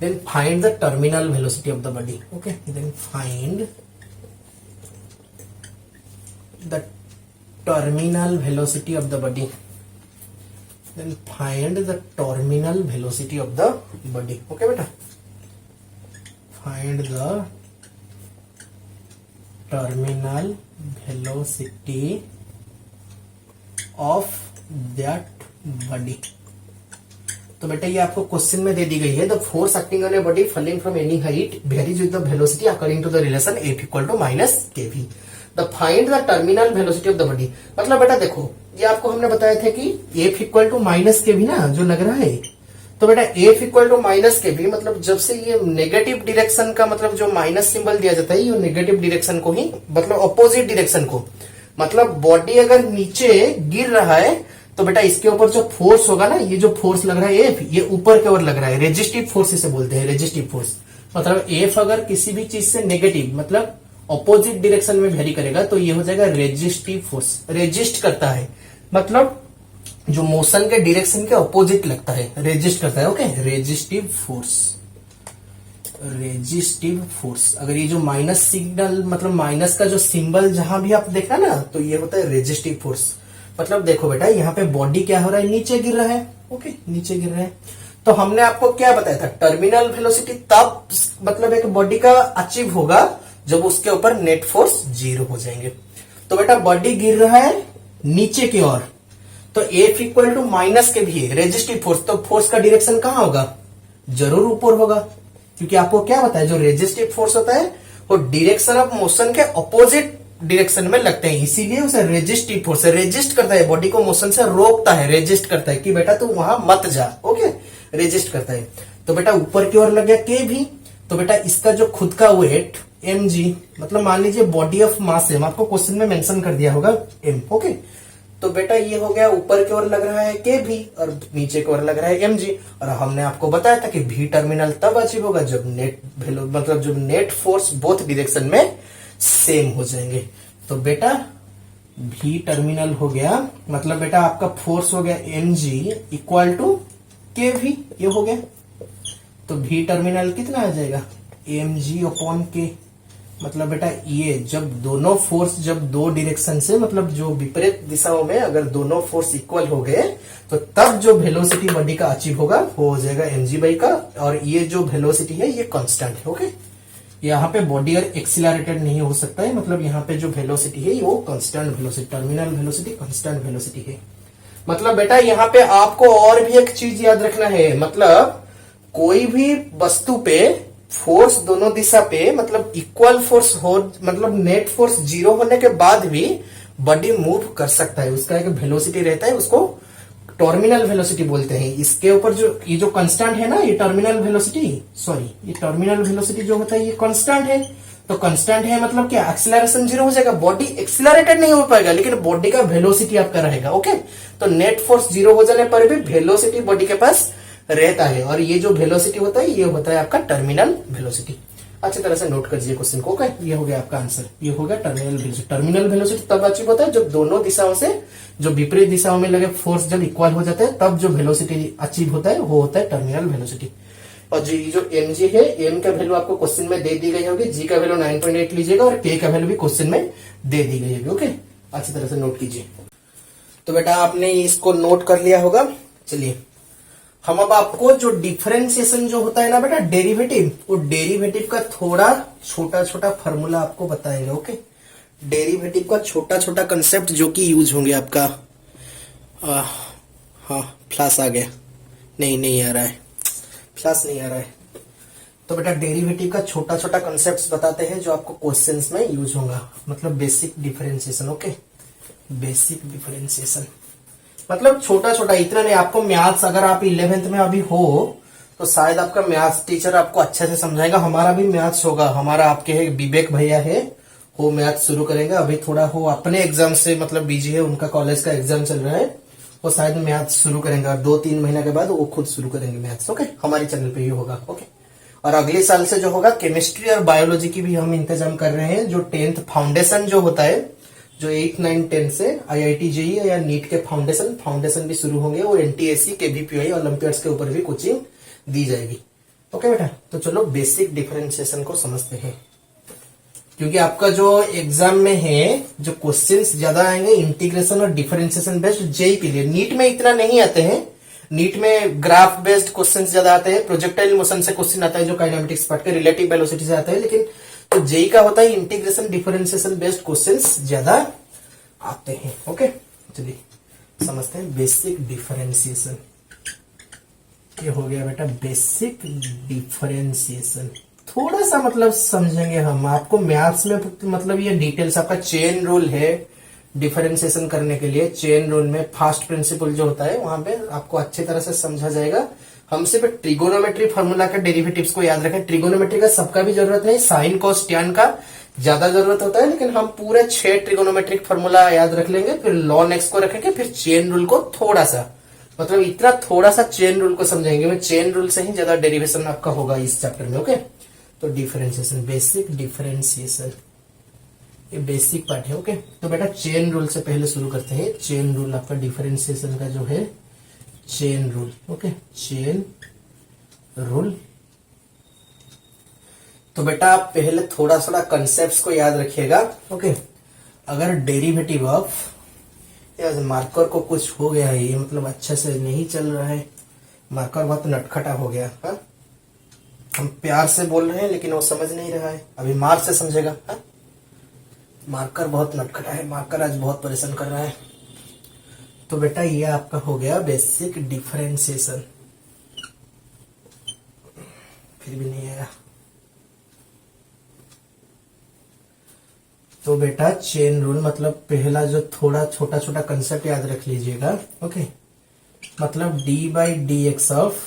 S1: Then find the terminal velocity of the body. Okay, then find the terminal velocity of the body. Then find the terminal velocity of the body. Okay बेटा, find the terminal velocity of that body. तो बेटा ये आपको question में दे दी गई है, the force acting on a body falling from any height varies with the velocity according to the relation F equal to minus K V. The find the terminal velocity of the body. मतलब बेटा देखो, ये आपको हमने बताया था कि F equal to minus K V ना जो लग रहा है, तो बेटा F equal to minus K V मतलब जब से ये नेगेटिव डायरेक्शन का मतलब जो माइनस सिंबल दिया जाता है, ये नेगेटिव डायरेक्शन को ही मतलब अपोजिट डायरेक्शन को, मतलब बॉडी अगर नीचे गिर रहा है तो बेटा इसके ऊपर जो फोर्स होगा ना, ये जो फोर्स लग रहा है एफ, ये ऊपर की ओर लग रहा है, रेजिस्टिव फोर्स इसे बोलते हैं, रेजिस्टिव फोर्स। मतलब एफ अगर किसी भी चीज से नेगेटिव मतलब ऑपोजिट डायरेक्शन में वेरी करेगा तो ये हो जाएगा रेजिस्टिव फोर्स। रेजिस्ट करता है मतलब जो मोशन के डायरेक्शन के ऑपोजिट लगता है, रेजिस्ट करता है। Okay, resistive force, resistive force. अगर ये जो माइनस सिग्नल मतलब माइनस का जो सिंबल जहां भी आप देखना ना, तो ये होता है रेजिस्टिव फोर्स। मतलब देखो बेटा, यहाँ पे बॉडी क्या हो रहा है, नीचे गिर रहा है। ओके, नीचे गिर रहा है। तो हमने आपको क्या बताया था, टर्मिनल वेलोसिटी तब मतलब एक बॉडी का अचीव होगा जब उसके ऊपर नेट फोर्स 0 हो जाएंगे। तो बेटा बॉडी गिर रहा है नीचे की ओर, तो F equal to minus K भी रेजिस्टिव फोर्स, तो फोर्स का डायरेक्शन कहां होगा, जरूर ऊपर होगा, क्योंकि आपको क्या बताया, जो रेजिस्टिव फोर्स होता है वो डायरेक्शन ऑफ मोशन के ऑपोजिट डायरेक्शन में लगते हैं, इसीलिए उसे रेजिस्टिव फोर्स, रेजिस्ट करता है, बॉडी को मोशन से रोकता है, रेजिस्ट करता है कि बेटा तू वहां मत जा। ओके, रेजिस्ट करता है। तो बेटा ऊपर की ओर लग गया के भी, तो बेटा इसका जो खुद का वेट एम जी, मतलब मान लीजिए बॉडी ऑफ मास एम, आपको क्वेश्चन में मेंशन कर दिया होगा एम। ओके, तो बेटा ये हो गया ऊपर की ओर लग रहा है के भी और नीचे की ओर लग रहा है एम जी। और हमने आपको बताया था कि भी टर्मिनल तब अचीव होगा जब नेट वैल्यू मतलब जब नेट फोर्स बोथ डायरेक्शन में सेम हो जाएंगे। तो बेटा भी टर्मिनल हो गया, मतलब बेटा आपका फोर्स हो गया एम जी इक्वल टू के भी, ये हो गया। तो भी टर्मिनल कितना आ जाएगा, एम जी अपॉन के। मतलब बेटा ये जब दोनों फोर्स जब दो डायरेक्शन से मतलब जो विपरीत दिशाओं में अगर दोनों फोर्स इक्वल हो गए तो तब जो वेलोसिटी बॉडी का अचीव होगा वो हो जाएगा एम जी बाई का। और ये जो वेलोसिटी है ये कांस्टेंट है। ओके, यहाँ पे बॉडी और एक्सिलरेटेड नहीं हो सकता है, मतलब यहाँ पे जो वेलोसिटी है वो constant velocity, terminal velocity constant velocity है। मतलब बेटा यहाँ पे आपको और भी एक चीज याद रखना है, मतलब कोई भी वस्तु पे फोर्स दोनों दिशा पे मतलब इक्वल फोर्स हो, मतलब नेट फोर्स 0 होने के बाद भी बॉडी मूव कर सकता है, उसका एक वेलोसिटी रहता है, उसको टर्मिनल वेलोसिटी बोलते हैं। इसके ऊपर जो ये जो कांस्टेंट है ना, ये टर्मिनल वेलोसिटी, सॉरी ये टर्मिनल वेलोसिटी जो होता है ये कांस्टेंट है। तो कांस्टेंट है मतलब क्या, एक्सिलरेशन 0 हो जाएगा, बॉडी एक्सिलरेटेड नहीं हो पाएगा लेकिन बॉडी का वेलोसिटी आपका रहेगा। ओके, तो नेट फोर्स 0 हो जाने पर भी वेलोसिटी बॉडी के पास रहता है, और ये जो वेलोसिटी होता है ये होता है आपका टर्मिनल वेलोसिटी। अच्छी तरह से नोट करिए क्वेश्चन को। ओके, ये हो गया आपका आंसर, ये हो गया टर्मिनल वेलोसिटी। टर्मिनल वेलोसिटी तब अचीव होता है जब दोनों दिशाओं से जो विपरीत दिशाओं में लगे फोर्स जब इक्वल हो जाते हैं तब जो वेलोसिटी अचीव होता है वो होता है टर्मिनल वेलोसिटी। और जो एम जी है, एम का वैल्यू आपको क्वेश्चन में दे दी गई होगी, जी का वैल्यू 9.8 लीजिएगा और के का वैल्यू भी क्वेश्चन में दे दी गई होगी। ओके, अच्छी तरह से नोट कीजिए। तो बेटा आपने इसको नोट कर लिया होगा। चलिए हम अब आपको जो डिफरेंशिएशन जो होता है ना बेटा, डेरिवेटिव, वो डेरिवेटिव का थोड़ा छोटा छोटा फॉर्मूला आपको बताएंगे। ओके, डेरिवेटिव का छोटा छोटा कंसेप्ट जो कि यूज होंगे आपका। हाँ, फ्लैश आ गया, नहीं आ रहा है, फ्लैश नहीं आ रहा है। तो बेटा डेरिवेटिव का छोटा छोटा कंसेप्ट बताते हैं जो आपको क्वेश्चंस में यूज होगा, मतलब basic differentiation. Okay, basic differentiation मतलब छोटा छोटा, इतना नहीं। आपको मैथ्स अगर आप 11th में अभी हो तो शायद आपका मैथ्स टीचर आपको अच्छे से समझाएगा। हमारा भी मैथ्स होगा, हमारा आपके है विवेक भैया है, वो मैथ्स शुरू करेंगे। अभी थोड़ा वो अपने एग्जाम से मतलब बिजी है, उनका कॉलेज का एग्जाम चल रहा है, वो शायद मैथ्स शुरू करेंगे और 2-3 महीने के बाद वो खुद शुरू करेंगे मैथ्स। ओके, हमारे चैनल पे ही होगा। ओके, और अगले साल से जो होगा केमिस्ट्री और बायोलॉजी की भी हम इंतजाम कर रहे हैं, जो 10th फाउंडेशन जो होता है, जो 8, 9, 10 से IIT JEE या नीट के फाउंडेशन भी शुरू होंगे और NTSC KVPI ओलंपियाड्स के ऊपर भी कोचिंग दी जाएगी। ओके बेटा, तो चलो बेसिक डिफरेंशिएशन को समझते हैं, क्योंकि आपका जो एग्जाम में है जो क्वेश्चंस ज्यादा आएंगे इंटीग्रेशन और डिफरेंशिएशन बेस्ड जेई के लिए। नीट में इतना नहीं आते हैं, नीट में ग्राफ बेस्ड क्वेश्चंस ज्यादा आते हैं, प्रोजेक्टाइल मोशन से क्वेश्चन आता है जो काइनेमेटिक्स पार्ट के रिलेटिव वेलोसिटी से आता है, लेकिन तो जेई का होता है इंटीग्रेशन डिफरेंशिएशन बेस्ड क्वेश्चंस ज्यादा आते हैं। ओके, चलिए समझते हैं बेसिक डिफरेंशिएशन। ये हो गया बेटा बेसिक डिफरेंशिएशन। थोड़ा सा मतलब समझेंगे हम, आपको मैथ्स में मतलब ये डिटेल्स आपका चेन रूल है डिफरेंशिएशन करने के लिए। चेन रूल में फर्स्ट प्रिंसिपल जो होता है वहां पे आपको अच्छी तरह से समझा जाएगा। हम सिर्फ ट्रिगोनोमेट्री फार्मूला के डेरिवेटिव्स को याद रखें। ट्रिगोनोमेट्री का सबका भी जरूरत नहीं, साइन कॉस टैन का ज्यादा जरूरत होता है, लेकिन हम पूरे 6 ट्रिगोनोमेट्रिक फार्मूला याद रख लेंगे, फिर लॉन एक्स को रखेंगे, फिर चेन रूल को थोड़ा सा, मतलब इतना थोड़ा सा चेन रूल को समझेंगे। मैं चेन रूल से ही ज्यादा डेरिवेशन आपका होगा इस चैप्टर में। ओके, तो डिफरेंशिएशन, बेसिक डिफरेंशिएशन, ये बेसिक पार्ट है। ओके, तो बेटा चेन रूल से पहले शुरू करते हैं। चेन रूल आपका डिफरेंशिएशन का जो है chain rule. Okay, chain rule. तो बेटा आप पहले थोड़ा थोड़ा कंसेप्ट को याद रखिएगा। ओके, अगर डेरिवेटिव ऑफ, यार मार्कर को कुछ हो गया है, ये मतलब अच्छे से नहीं चल रहा है, मार्कर बहुत नटखटा हो गया। हा? हम प्यार से बोल रहे हैं लेकिन वो समझ नहीं रहा है, अभी मार्क से समझेगा। हा? मार्कर बहुत नटखटा है, मार्कर आज बहुत परेशान कर रहा है। तो बेटा ये आपका हो गया बेसिक डिफरेंशिएशन। फिर भी नहीं आया। तो बेटा चेन रूल मतलब पहला जो थोड़ा छोटा छोटा कंसेप्ट याद रख लीजिएगा। ओके, मतलब D by D x of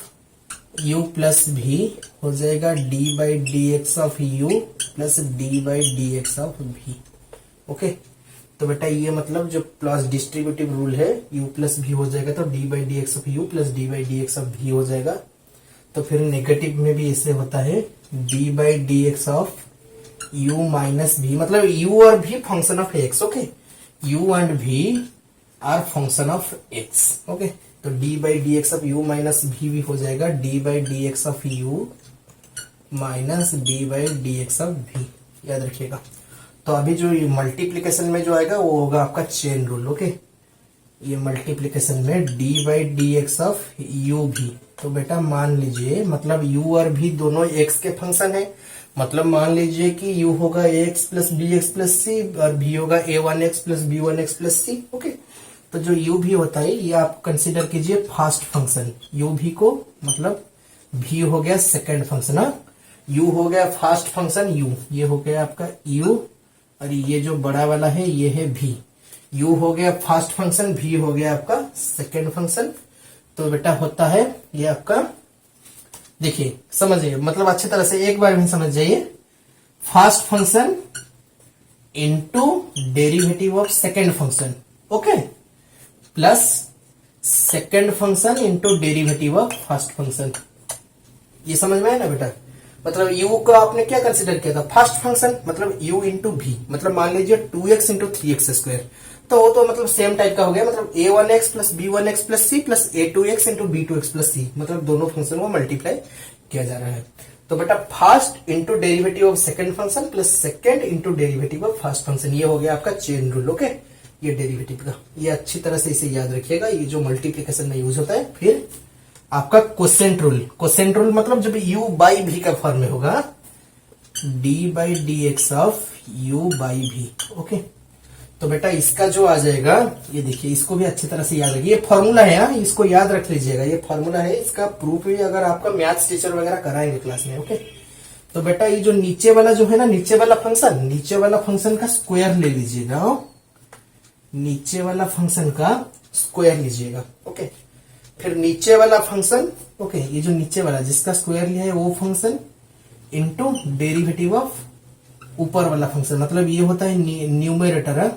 S1: u plus भी हो जाएगा D by D x of you plus D by D x of भी। ओके, तो बेटा ये मतलब जो प्लस डिस्ट्रीब्यूटिव रूल है u प्लस भी हो जाएगा, तो D by D x of you plus D by D x of भी हो जाएगा। तो फिर नेगेटिव में भी ऐसे होता है d by D x of u minus v, मतलब u और v function of x। Okay, u and v are function of x। Okay, तो d by D x of u minus v हो जाएगा d by D x of u minus d by D x of v, याद रखिएगा। तो अभी जो multiplication में जो आएगा वो होगा आपका चेन रूल। ओके, ये मल्टीप्लीकेशन में d by D x of u भी। तो बेटा मान लीजिए मतलब u और v दोनों x के फंक्शन है, मतलब मान लीजिए कि u होगा ax plus B X plus C और v होगा a1x प्लस b1x प्लस सी। ओके, तो जो u भी होता है ये आप कंसिडर कीजिए फर्स्ट फंक्शन, u भी को मतलब v हो गया सेकंड फंक्शन, u हो गया फर्स्ट फंक्शन u, ये हो गया आपका u, और ये जो बड़ा वाला है ये है v। u हो गया फर्स्ट फंक्शन, v हो गया आपका सेकंड फंक्शन। तो बेटा होता है ये आपका, देखिए समझिए मतलब अच्छी तरह से एक बार भी समझ जाइए, first function into derivative of second function. Okay, plus second function into derivative of first function. ये समझ में आया ना बेटा? मतलब u का आपने क्या कंसिडर किया था? फर्स्ट फंक्शन, मतलब u इंटू भी, मतलब मान लीजिए 2x इंटू 3x स्क्वायर, तो वो तो मतलब सेम टाइप का हो गया, मतलब a1x plus b1x plus c plus a2x into b2x plus c, मतलब दोनों फंक्शन को मल्टीप्लाई किया जा रहा है। तो बेटा first into derivative of second function plus second into derivative of first function, ये हो गया आपका चेन रूल। ओके, ये डेरिवेटिव का, ये अच्छी तरह से इसे याद रखिएगा, ये जो मल्टीप्लीकेशन में यूज होता है। फिर आपका क्वोशेंट रूल, क्वोशेंट रूल मतलब जब u बाई भी का फॉर्म में होगा d by D x of u by भी। ओके, तो बेटा इसका जो आ जाएगा, ये देखिए इसको भी अच्छी तरह से याद रखिए, ये फॉर्मूला है, यहाँ इसको याद रख लीजिएगा, ये फॉर्मूला है, इसका प्रूफ भी अगर आपका मैथ्स टीचर वगैरह कराएंगे क्लास में। ओके, तो बेटा ये जो नीचे वाला जो है ना, नीचे वाला फंक्शन का स्क्वायर ले लीजिएगा, नीचे वाला फंक्शन का स्क्वायर लीजिएगा। ओके, फिर नीचे वाला फंक्शन, ओके, ये जो नीचे वाला जिसका स्क्वायर लिया है वो फंक्शन इनटू डेरिवेटिव ऑफ ऊपर वाला फंक्शन, मतलब ये होता है न्यूमरेटर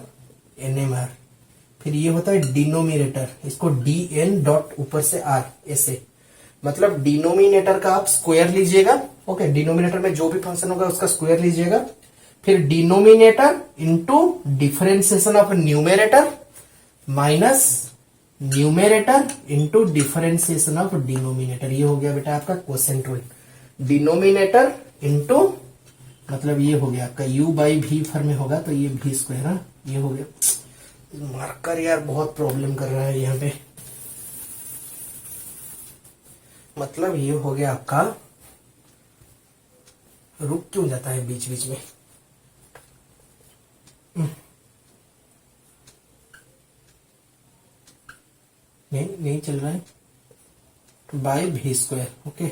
S1: NMR, फिर ये होता है डिनोमिनेटर, इसको DN डॉट ऊपर से R ऐसे, मतलब डिनोमिनेटर का आप स्क्वायर लीजिएगा। ओके, डिनोमिनेटर में जो भी फंक्शन होगा उसका स्क्वायर लीजिएगा, फिर denominator into differentiation of numerator minus numerator into differentiation of denominator. ये हो गया बेटा आपका क्वोशिएंट रूल। डिनोमिनेटर इंटू मतलब ये हो गया आपका u बाई वी फॉर्म में होगा तो ये v स्क्वायर है, ये हो गया। मार्कर यार बहुत प्रॉब्लम कर रहा है यहाँ पे। मतलब ये हो गया आपका, रुक क्यों जाता है बीच बीच में। नहीं चल रहा है। By we square. ओके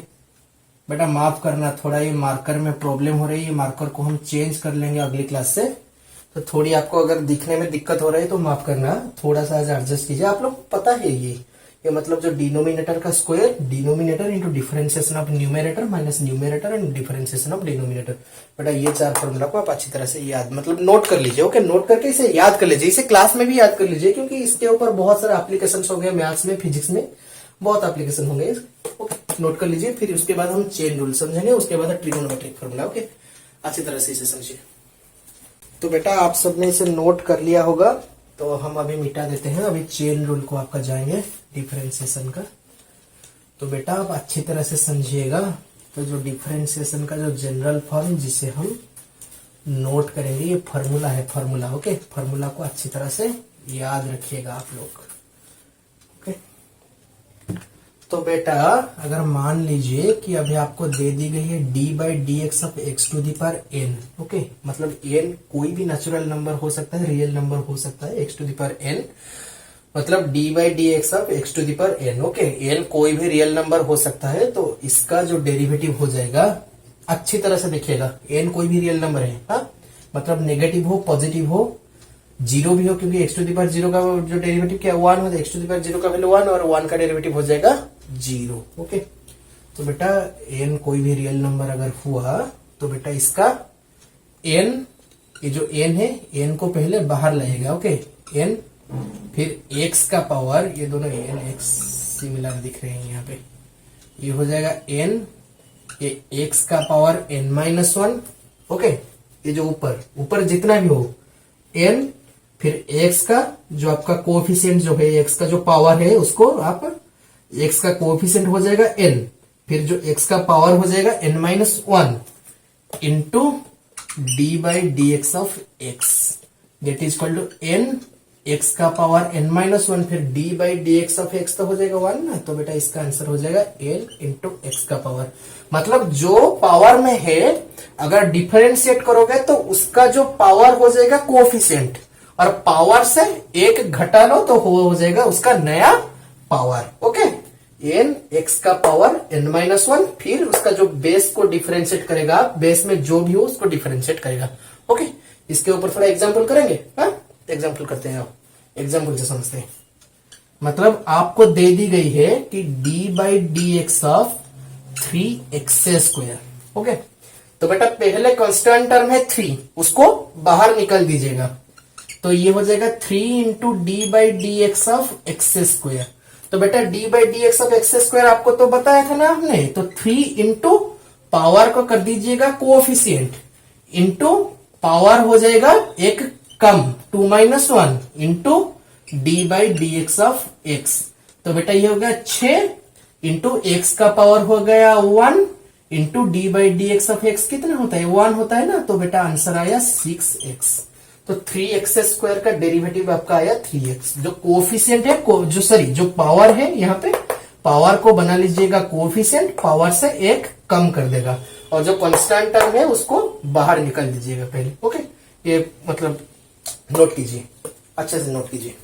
S1: बेटा माफ करना, थोड़ा ये मार्कर में प्रॉब्लम हो रही है। ये मार्कर को हम चेंज कर लेंगे अगली क्लास से, तो थोड़ी आपको अगर दिखने में दिक्कत हो रही है तो माफ करना, थोड़ा सा एडजस्ट कीजिए। आप लोग पता है ये मतलब जो डिनोमिनेटर का square, denominator into differentiation of numerator minus numerator and differentiation of denominator. बेटा ये चार फॉर्मूला को आप अच्छी तरह से याद मतलब नोट कर लीजिए। ओके नोट करके इसे याद कर लीजिए, इसे क्लास में भी याद कर लीजिए, क्योंकि इसके ऊपर बहुत सारे एप्लीकेशन हो गए, मैथ्स में फिजिक्स में बहुत एप्लीकेशन होंगे। ओके नोट कर लीजिए। फिर उसके बाद हम चेन रूल समझेंगे, उसके बाद ट्रिगोनोमेट्रिक फॉर्मूला। ओके अच्छी तरह से इसे समझिए। तो बेटा आप सबने इसे नोट कर लिया होगा, तो हम अभी मिटा देते हैं। अभी चेन रूल को आपका जाएंगे डिफरेंशिएशन का। तो बेटा आप अच्छी तरह से समझिएगा। तो जो डिफरेंशिएशन का जो जनरल फॉर्म जिसे हम नोट करेंगे, ये फॉर्मूला है, फॉर्मूला। ओके फॉर्मूला को अच्छी तरह से याद रखिएगा आप लोग। ओके तो बेटा अगर मान लीजिए कि अभी आपको दे दी गई है d by D x of x to the power N. Okay मतलब एन कोई भी नेचुरल नंबर हो सकता है, रियल नंबर हो सकता है, X to the power N मतलब D by D x of x to the power N. Okay N कोई भी रियल नंबर हो सकता है, तो इसका जो डेरिवेटिव हो जाएगा, अच्छी तरह से देखिएगा, एन कोई भी रियल नंबर है, हा? मतलब नेगेटिव हो, पॉजिटिव हो, जीरो भी हो, क्योंकि x to the power zero का जो डेरिवेटिव क्या वन हो, x to the power zero का वैल्यू वन, और वन का डेरिवेटिव हो जाएगा जीरो। ओके तो बेटा एन कोई भी रियल नंबर अगर हुआ तो बेटा इसका एन, ये जो एन है, एन को पहले बाहर लाएगा। ओके एन फिर एक्स का पावर, ये दोनों एन एक्स सिमिलर दिख रहे हैं यहाँ पे, ये हो जाएगा एन, ये एक्स का power n minus one. Okay ये जो ऊपर ऊपर जितना भी हो एन, फिर एक्स का जो आपका कोएफिशिएंट जो है, एक्स का जो पावर है उसको आप, एक्स का कोएफिशिएंट हो जाएगा एन, फिर जो एक्स का पावर हो जाएगा n minus one into D by D x of x, that is equal to n x का पावर एन माइनस वन, फिर d by D x of x तो हो जाएगा वन ना, तो बेटा इसका आंसर हो जाएगा एन इंटू एक्स का पावर। मतलब जो पावर में है अगर डिफरेंशिएट करोगे तो उसका जो पावर हो जाएगा कोएफिशिएंट, और पावर से एक घटा लो तो हो जाएगा उसका नया पावर। ओके एन एक्स का पावर एन माइनस वन, फिर उसका जो बेस को डिफरेंशिएट करेगा, बेस में जो भी हो उसको डिफरेंशिएट करेगा। ओके इसके ऊपर थोड़ा एग्जांपल करेंगे। एग्जांपल करते हैं, आप एग्जांपल से समझते हैं। मतलब आपको दे दी गई है कि D by D x of three x square. Okay तो बेटा पहले कांस्टेंट टर्म है थ्री, उसको बाहर निकल दीजिएगा, तो ये हो जाएगा three into D by D x of x square. तो बेटा D by D x of x square आपको तो बताया था ना हमने, तो थ्री इंटू पावर को कर दीजिएगा कोएफिशिएंट, इंटू पावर हो जाएगा एक कम, to minus one into D by D x of x. तो बेटा ये हो गया 6 इंटू एक्स का पावर हो गया 1 into D by D x of x कितना होता है, 1 होता है ना, तो बेटा आंसर आया 6x। तो 3x स्क्वायर का डेरिवेटिव आपका आया 3x। जो कोएफिशिएंट है जो सॉरी जो पावर है, यहाँ पे पावर को बना लीजिएगा कोएफिशिएंट, पावर से एक कम कर देगा, और जो कांस्टेंट टर्म है उसको बाहर निकाल दीजिएगा पहले। ओके ये मतलब नोट कीजिए, अच्छे से नोट कीजिए।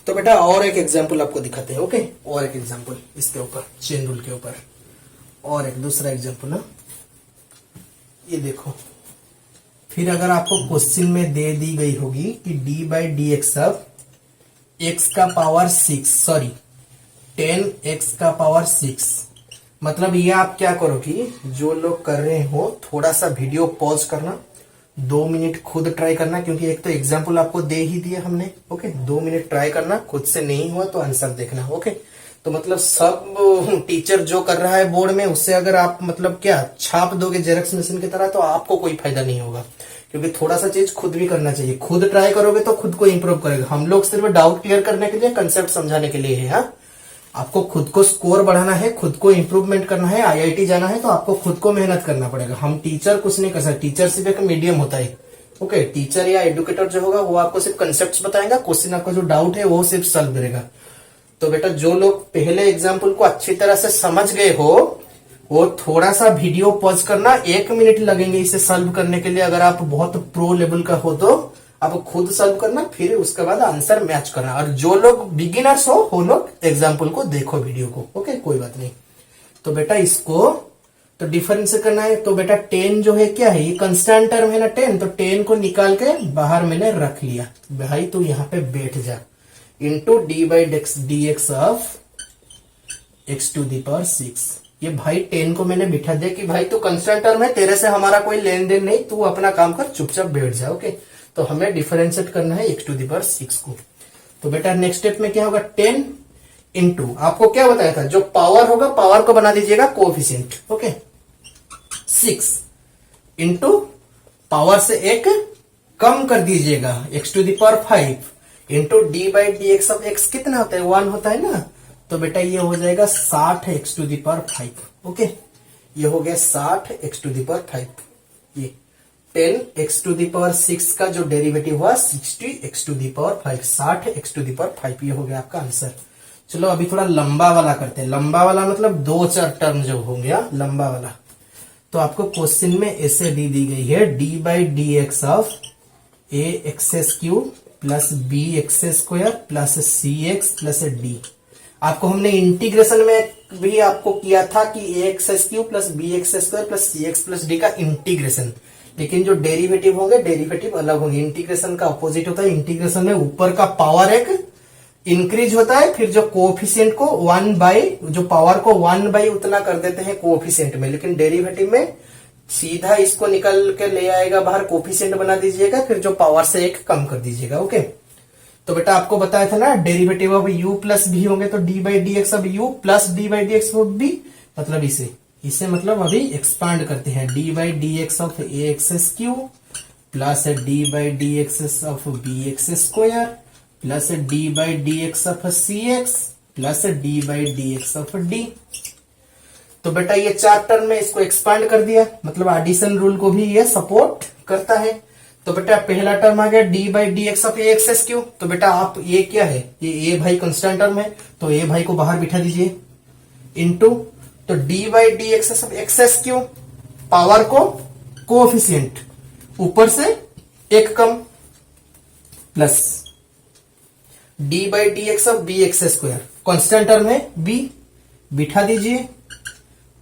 S1: तो बेटा और एक एग्जांपल आपको दिखाते हैं। ओके और एक एग्जांपल इसके ऊपर, चेन रूल के ऊपर, और एक दूसरा एग्जांपल ना, ये देखो। फिर अगर आपको क्वेश्चन में दे दी गई होगी कि D by D x of x का पावर 6, सॉरी 10x का पावर 6, मतलब ये आप क्या करो कि जो लोग कर रहे हो थोड़ा सा वीडियो पॉज करना, 2 मिनट खुद ट्राई करना, क्योंकि एक तो एग्जाम्पल आपको दे ही दिया हमने। ओके, 2 मिनट ट्राई करना, खुद से नहीं हुआ तो आंसर देखना। ओके, तो मतलब सब टीचर जो कर रहा है बोर्ड में, उससे अगर आप मतलब क्या छाप दोगे जेरॉक्स मशीन की तरह, तो आपको कोई फायदा नहीं होगा। क्योंकि थोड़ा सा चीज खुद भी करना चाहिए, खुद ट्राई करोगे तो खुद को इंप्रूव करेगा। हम लोग सिर्फ डाउट क्लियर करने के लिए, कंसेप्ट समझाने के लिए है। हाँ, आपको खुद को स्कोर बढ़ाना है, खुद को इंप्रूवमेंट करना है, आईआईटी जाना है, तो आपको खुद को मेहनत करना पड़ेगा। हम टीचर कुछ नहीं कर सकते, टीचर सिर्फ एक मीडियम होता है। ओके, टीचर या एडुकेटर जो होगा वो आपको सिर्फ कंसेप्ट बताएगा, क्वेश्चन आपका जो डाउट है वो सिर्फ सॉल्व करेगा। तो बेटा जो लोग पहले एग्जाम्पल को अच्छी तरह से समझ गए हो, वो थोड़ा सा वीडियो पॉज करना, 1 मिनट लगेंगे इसे सॉल्व करने के लिए। अगर आप बहुत प्रो लेवल का हो तो आप खुद सॉल्व करना, फिर उसके बाद आंसर मैच करना। और जो लोग बिगिनर्स हो वो लोग एग्जाम्पल को देखो, वीडियो को। ओके, कोई बात नहीं। तो बेटा इसको तो डिफरेंस करना है। तो बेटा 10 जो है क्या है, ये कंस्टेंट टर्म है ना 10, तो 10 को निकाल के बाहर मैंने रख लिया। भाई तू यहाँ पे बैठ जा, इंटू डी/dx ऑफ x⁶। ये भाई 10 को मैंने बिठा दिया कि भाई तू कंस्टेंट टर्म है, तेरे से हमारा कोई लेन देन नहीं, तू अपना काम कर, चुपचाप बैठ जा। ओके, तो हमें डिफरेंशिएट करना है x⁶ को। तो बेटा नेक्स्ट स्टेप में क्या होगा, 10 इंटू, आपको क्या बताया था, जो पावर होगा पावर को बना दीजिएगा कोएफिशिएंट। ओके, 6 इंटू पावर से एक कम कर दीजिएगा x⁵ इंटू डी/dx ऑफ x कितना होता है, 1 होता है ना। तो बेटा ये हो जाएगा 60 x⁵। ओके, ये हो गया 60 x⁵। ये 10 x⁶ का जो डेरिवेटिव हुआ 60 x⁵, 60 x⁵। ये हो गया आपका आंसर। चलो अभी थोड़ा लंबा वाला करते हैं। लंबा वाला मतलब 2-4 टर्म जो हो गया लंबा वाला। तो आपको क्वेश्चन में ऐसे दी गई है, डी/dx of ax³ plus bx² plus cx plus d। आपको हमने इंटीग्रेशन में भी आपको किया था कि ax³ plus bx² plus cx plus d का इंटीग्रेशन, लेकिन जो डेरिवेटिव होंगे डेरिवेटिव अलग होंगे। इंटीग्रेशन का अपोजिट होता है, इंटीग्रेशन में ऊपर का पावर एक इंक्रीज होता है, फिर जो कोएफिशिएंट को 1/, जो पावर को 1/, उतना कर देते हैं कोएफिशिएंट में। लेकिन डेरिवेटिव में सीधा इसको निकल के ले आएगा बाहर, कोएफिशिएंट बना दीजिएगा, फिर जो पावर से एक कम कर दीजिएगा। ओके, तो बेटा आपको बताया था ना, derivative of u plus b होंगे तो डी/dx ऑफ u प्लस डी/dx ऑफ b, मतलब इसे मतलब अभी एक्सपांड करते हैं, डी/dx ऑफ ax³ प्लस डी/dx ऑफ bx² प्लस डी/dx ऑफ cx प्लस डी/dx ऑफ d। तो बेटा ये 4 टर्म में इसको एक्सपांड कर दिया, मतलब एडिशन रूल को भी ये सपोर्ट करता है। तो बेटा पहला टर्म आ गया डी/dx ऑफ ax³। तो बेटा आप ये क्या है, ये a भाई कंस्टेंट टर्म है, तो a भाई को बाहर बिठा दीजिए, इंटू तो डी/dx ऑफ x³ पावर को कोएफिशिएंट ऊपर से एक कम, प्लस डी/dx ऑफ bx² कांस्टेंट टर्म है b, बिठा दीजिए,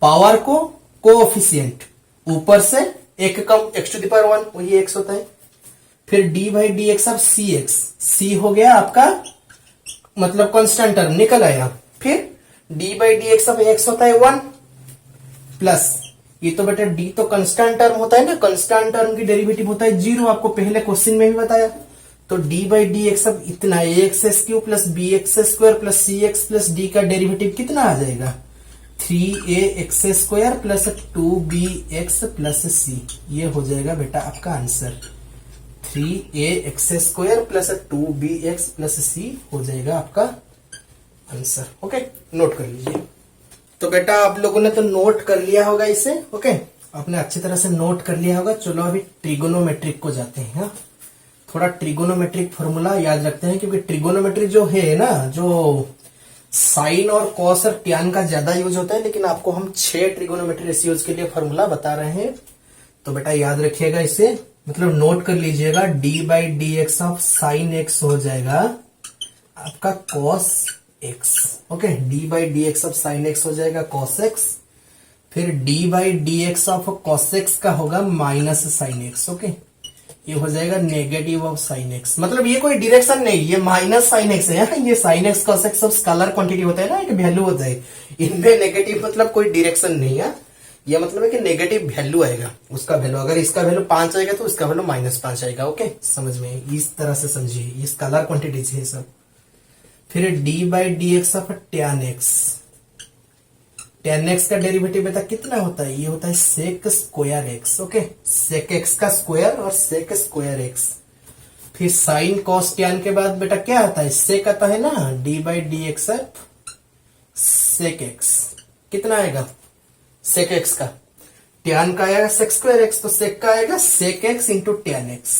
S1: पावर को कोएफिशिएंट ऊपर से एक कम x⁴ वही x होता है। फिर डी/dx ऑफ cx, c हो गया आपका मतलब कांस्टेंट टर्म निकल आया। फिर डी/dx ऑफ x होता है 1, प्लस ये तो बेटा d तो कांस्टेंट टर्म होता है ना, कांस्टेंट टर्म की डेरिवेटिव होता है 0, आपको पहले क्वेश्चन में भी बताया। तो डी/dx ऑफ इतना ax³ plus bx² plus cx plus d का डेरिवेटिव कितना आ जाएगा, 3ax² plus 2bx plus c। ये हो जाएगा बेटा आपका answer, 3ax² plus 2bx plus c हो जाएगा आपका आंसर। ओके, नोट कर लीजिए। तो बेटा आप लोगों ने तो नोट कर लिया होगा इसे। ओके, आपने अच्छी तरह से नोट कर लिया होगा। चलो अभी ट्रिगोनोमेट्रिक को जाते हैं। हाँ, थोड़ा ट्रिगोनोमेट्रिक फॉर्मूला याद रखते हैं, क्योंकि ट्रिगोनोमेट्रिक जो है ना, जो साइन और कॉस और ट्यान का ज्यादा यूज होता है, लेकिन आपको हम 6 ट्रिगोनोमेट्री रेशियोज के लिए फॉर्मूला बता रहे हैं। तो बेटा याद रखिएगा इसे, मतलब नोट कर लीजिएगा, डी/dx ऑफ साइन x हो जाएगा आपका कॉस x। ओके, डी/dx ऑफ साइन x हो जाएगा कॉस x, फिर डी/dx ऑफ कॉस x का होगा माइनस साइन x। ओके, ये हो जाएगा नेगेटिव ऑफ साइन x, मतलब ये कोई डायरेक्शन नहीं, ये माइनस साइन x है। ये साइन x cos x सब स्केलर क्वांटिटी होता है ना, एक वैल्यू होता है, इनमें नेगेटिव मतलब कोई डायरेक्शन नहीं है। ये मतलब है कि नेगेटिव वैल्यू आएगा उसका वैल्यू, अगर इसका वैल्यू 5 आएगा तो इसका वैल्यू -5 आएगा। ओके, समझ में, इस तरह से समझिए, ये स्केलर क्वांटिटीज है सब। फिर d/dx of tan x, tan x का डेरिवेटिव बेटा कितना होता है, ये होता है sec square x। Okay, sec x का स्क्वायर और sec स्क्वायर x। फिर साइन cos tan के बाद बेटा क्या आता है, sec आता है ना, d/dx ऑफ sec x। कितना आएगा sec x का, tan का आएगा sec स्क्वायर x, तो sec का आएगा sec x into tan x।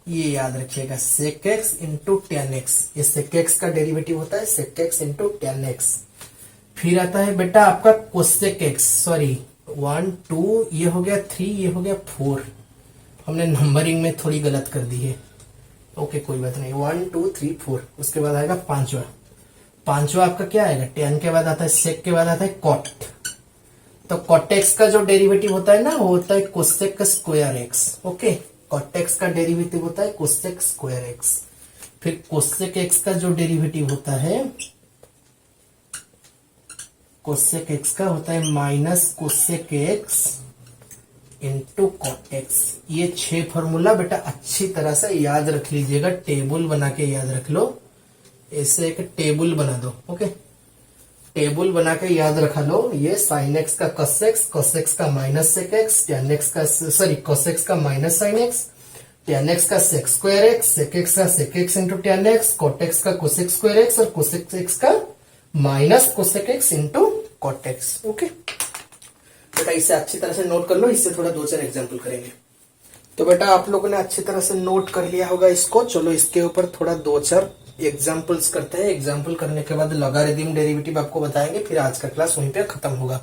S1: ये याद रखिएगा, sec x into tan x, ये sec x का डेरिवेटिव होता है sec x into tan x। फिर आता है बेटा आपका cosec x, सॉरी 1 2, ये हो गया 3, ये हो गया 4, हमने नंबरिंग में थोड़ी गलत कर दी है। ओके, कोई बात नहीं, 1 2 3 4, उसके बाद आएगा पांचवा आपका क्या आएगा, tan के बाद आता है sec, के बाद आता है cot। तो cot x का जो डेरिवेटिव होता है ना, वो होता है cosec square x। Okay, cot x का डेरिवेटिव होता है cosec स्क्वायर x। फिर cosec x का जो डेरिवेटिव होता है, cosec x का होता है minus cosec x into cot x। ये 6 फॉर्मूला बेटा अच्छी तरह से याद रख लीजिएगा, टेबल बना के याद रख लो, ऐसे एक टेबल बना दो। ओके, टेबल बना के याद रखा लो, ये sin x का cos x का minus sec x, tan x का सॉरी cos x का minus sin x, tan x का sec square x, sec x का sec x into tan x, cot x का cosec स्क्वायर x और cosec x का minus cosec x into cot x। Okay बेटा, इसे अच्छी तरह से नोट कर लो, इससे थोड़ा 2-4 एग्जाम्पल करेंगे। तो बेटा आप लोगों ने अच्छी तरह से नोट कर लिया होगा इसको। चलो इसके ऊपर थोड़ा 2-4 एग्जाम्पल्स करते हैं। एग्जाम्पल करने के बाद लॉगरिथम डेरिवेटिव आपको बताएंगे, फिर आज का क्लास वहीं पे खत्म होगा।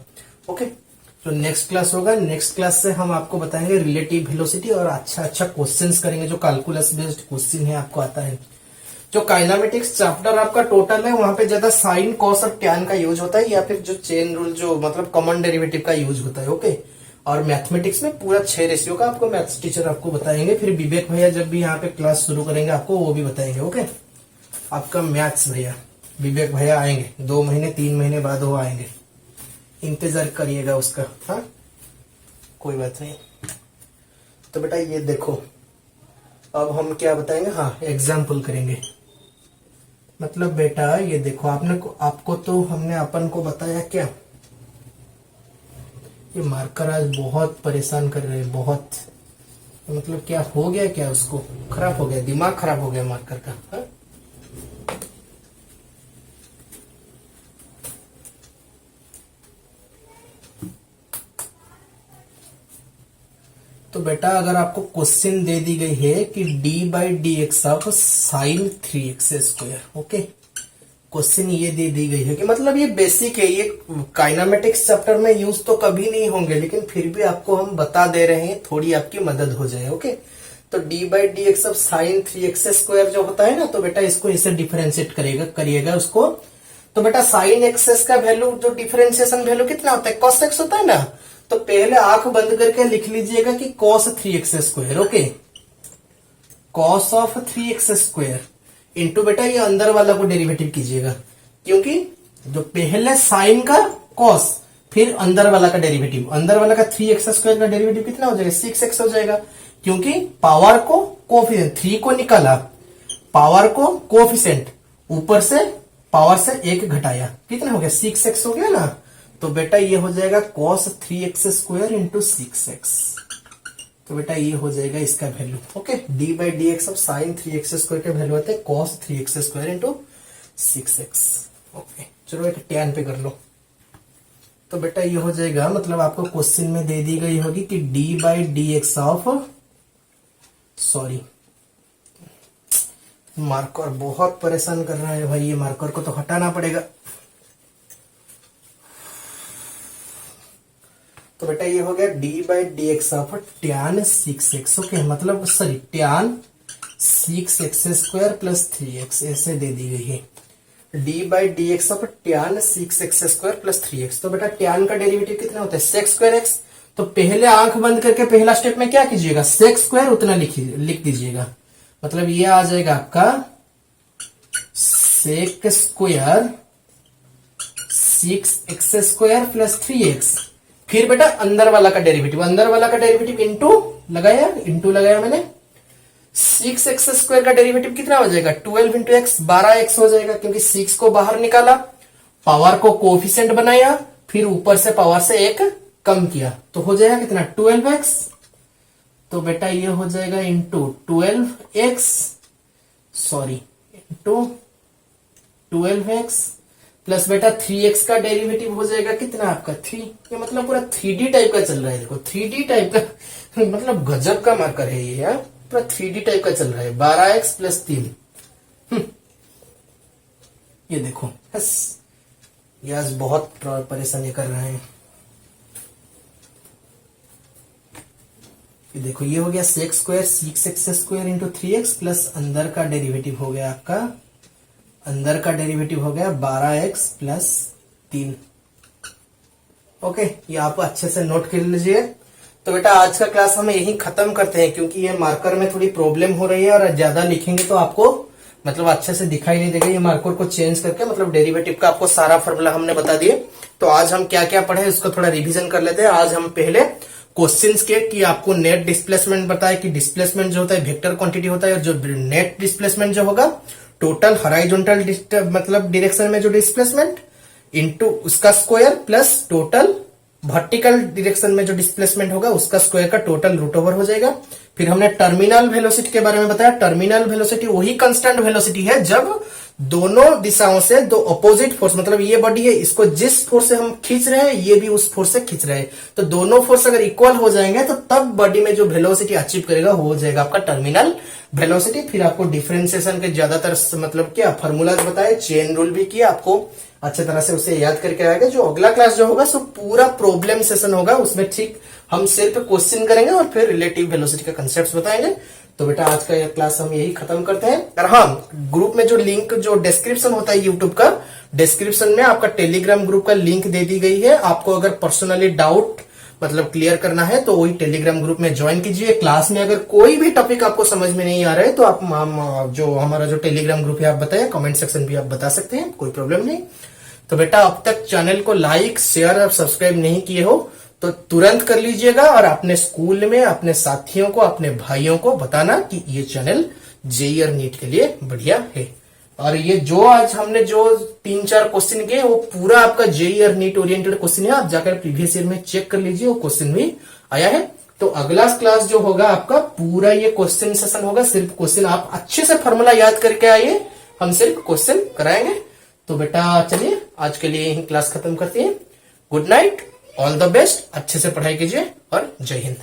S1: ओके, तो नेक्स्ट क्लास होगा, नेक्स्ट क्लास से हम आपको बताएंगे रिलेटिव वेलोसिटी और अच्छा क्वेश्चंस करेंगे, जो कैलकुलस बेस्ड क्वेश्चन है आपको आता है। जो काइनामेटिक्स चैप्टर आपका टोटल है, वहां पे ज्यादा साइन कॉस और टैन का यूज होता है, या फिर जो चेन रूल जो मतलब कॉमन डेरिवेटिव का यूज होता है। ओके, और मैथमेटिक्स में पूरा 6 रेशियो का आपको मैथ्स टीचर आपको बताएंगे। फिर विवेक भैया जब भी यहाँ पे क्लास शुरू करेंगे आपको वो भी बताएंगे। ओके, आपका मैथ्स भैया विवेक भैया आएंगे 2 महीने 3 महीने बाद वो आएंगे, इंतजार करिएगा उसका। हाँ, कोई बात नहीं। तो बेटा ये देखो, अब हम क्या बताएंगे, हाँ एग्जाम्पल करेंगे। मतलब बेटा ये देखो, आपको तो हमने अपन को बताया क्या, ये मार्कर आज बहुत परेशान कर रहे हैं, बहुत, मतलब क्या हो गया, क्या उसको खराब हो गया, दिमाग खराब हो गया मार्कर का। हा? तो बेटा अगर आपको क्वेश्चन दे दी गई है कि d/dx of sine 3x square, okay, question ये दे दी गई है कि मतलब ये बेसिक है, ये काइनामेटिक्स चैप्टर में यूज तो कभी नहीं होंगे, लेकिन फिर भी आपको हम बता दे रहे हैं, थोड़ी आपकी मदद हो जाए। ओके, तो d/dx of sine 3x square जो होता है ना, तो बेटा इसको इसे डिफरेंशिएट करिएगा उसको। तो बेटा साइन एक्सेस का वैल्यू, जो डिफरेंशिएशन वैल्यू कितना होता है, cos x होता है ना, तो पहले आंख बंद करके लिख लीजिएगा कि cos 3x square. Okay, cos of 3x square into बेटा ये अंदर वाला को डेरिवेटिव कीजिएगा, क्योंकि जो पहले साइन का cos, फिर अंदर वाला का डेरिवेटिव, अंदर वाला का 3x स्क्वायर का डेरिवेटिव कितना हो जाएगा, 6x हो जाएगा, क्योंकि पावर को कोफिशिएंट 3 को निकाला, पावर को कोफिशिएंट ऊपर से पावर से 1 घटाया, कितना हो गया 6x हो गया ना। तो बेटा ये हो जाएगा cos 3x square into 6x। तो बेटा ये हो जाएगा इसका value. Okay, d/dx of sine 3x square का वैल्यू आता है cos 3x square into 6x। Okay, चलो एक tan पे कर लो। तो बेटा ये हो जाएगा, मतलब आपको क्वेश्चन में दे दी गई होगी कि d/dx ऑफ, सॉरी मार्कर बहुत परेशान कर रहा है भाई, ये मार्कर को तो हटाना पड़ेगा। तो बेटा ये हो गया d/dx of tan 6x। Okay, मतलब sorry tan 6x square plus 3x ऐसे दे दी गई है, d/dx of tan 6x square plus 3x। तो बेटा tan का डेरिवेटिव कितना होता है, sec स्क्वायर x। तो पहले आंख बंद करके पहला स्टेप में क्या कीजिएगा, sec स्क्वायर उतना लिख दीजिएगा, मतलब ये आ जाएगा आपका sec square 6x square plus 3x। फिर बेटा अंदर वाला का डेरिवेटिव, अंदर वाला का डेरिवेटिव इंटू लगाया मैंने। 6x स्क्वायर का डेरिवेटिव कितना हो जाएगा, 12 इंटू एक्स, 12x हो जाएगा, क्योंकि 6 को बाहर निकाला, पावर को कोफिशिएंट बनाया, फिर ऊपर से पावर से एक कम किया, तो हो जाएगा कितना 12x। तो बेटा ये हो जाएगा into 12x, sorry into 12x plus बेटा 3x का डेरिवेटिव हो जाएगा कितना आपका 3। ये मतलब पूरा 3D टाइप का चल रहा है, देखो 3D टाइप का मतलब गजब का मार्कर है ये यार, पूरा 3D टाइप का चल रहा है। 12x प्लस 3, ये देखो बस, ये आज बहुत परेशानी कर रहे हैं। ये देखो ये हो गया sex square, 6x square into 3x plus अंदर का डेरिवेटिव हो गया आपका, अंदर का डेरिवेटिव हो गया 12x प्लस 3। ओके, ये आप अच्छे से नोट कर लीजिए। तो बेटा आज का क्लास हम यही खत्म करते हैं, क्योंकि ये मार्कर में थोड़ी प्रॉब्लम हो रही है और ज्यादा लिखेंगे तो आपको मतलब अच्छे से दिखाई नहीं देगा। ये मार्कर को चेंज करके मतलब डेरिवेटिव का आपको सारा फॉर्मूला हमने बता दिए। तो आज हम क्या क्या पढ़े उसको थोड़ा रिवीजन कर लेते हैं। आज हम पहले क्वेश्चंस के कि आपको नेट डिस्प्लेसमेंट बताया कि डिस्प्लेसमेंट जो होता है वेक्टर क्वांटिटी होता है, और जो नेट डिस्प्लेसमेंट जो होगा टोटल हॉरिजॉन्टल मतलब डायरेक्शन में जो डिस्प्लेसमेंट इनटू उसका square plus total vertical direction में जो डिस्प्लेसमेंट होगा उसका स्क्वायर का टोटल रूट ओवर हो जाएगा। फिर हमने टर्मिनल वेलोसिटी के बारे में बताया। टर्मिनल वेलोसिटी वही कांस्टेंट वेलोसिटी है जब दोनों दिशाओं से दो अपोजिट फोर्स, मतलब ये बॉडी है, इसको जिस फोर्स से हम खींच रहे हैं ये भी उस फोर्स से खींच रहे हैं, तो दोनों फोर्स अगर इक्वल हो जाएंगे तो तब बॉडी में जो वेलोसिटी अचीव करेगा वो हो जाएगा आपका टर्मिनल वेलोसिटी। फिर आपको डिफरेंशिएशन के ज्यादातर मतलब क्या फॉर्मूला बताए, चेन रूल भी किया, आपको अच्छे तरह से उसे याद करके आएगा। जो अगला क्लास जो होगा सो पूरा प्रॉब्लम सेशन होगा, उसमें ठीक हम सिर्फ क्वेश्चन करेंगे और फिर रिलेटिव वेलोसिटी का कंसेप्ट बताएंगे। तो बेटा आज का क्लास हम यही खत्म करते हैं। और हाँ, ग्रुप में जो लिंक जो डिस्क्रिप्शन होता है यूट्यूब का, डिस्क्रिप्शन में आपका टेलीग्राम ग्रुप का लिंक दे दी गई है। आपको अगर पर्सनली डाउट मतलब क्लियर करना है तो वही टेलीग्राम ग्रुप में ज्वाइन कीजिए। क्लास में अगर कोई भी टॉपिक आपको समझ में नहीं आ रहा है तो आप जो हमारा जो टेलीग्राम ग्रुप है आप बताएं, कमेंट सेक्शन भी आप बता सकते हैं, कोई प्रॉब्लम नहीं। तो बेटा अब तक चैनल को लाइक शेयर और सब्सक्राइब नहीं किए हो तो तुरंत कर लीजिएगा, और अपने स्कूल में अपने साथियों को अपने भाइयों को बताना कि ये चैनल जेईई और नीट के लिए बढ़िया है। और ये जो आज हमने जो 3-4 क्वेश्चन किए वो पूरा आपका जेईई और नीट ओरिएंटेड क्वेश्चन है, आप जाकर प्रीवियस ईयर में चेक कर लीजिए, वो क्वेश्चन भी आया है। तो अगला क्लास जो होगा आपका पूरा ये क्वेश्चन सेशन होगा, सिर्फ क्वेश्चन आप अच्छे से फॉर्मूला याद करके आइए, हम सिर्फ क्वेश्चन कराएंगे। तो बेटा चलिए आज के लिए यही क्लास खत्म करते हैं। Good night, all the best, अच्छे से पढ़ाई कीजिए और जय हिंद।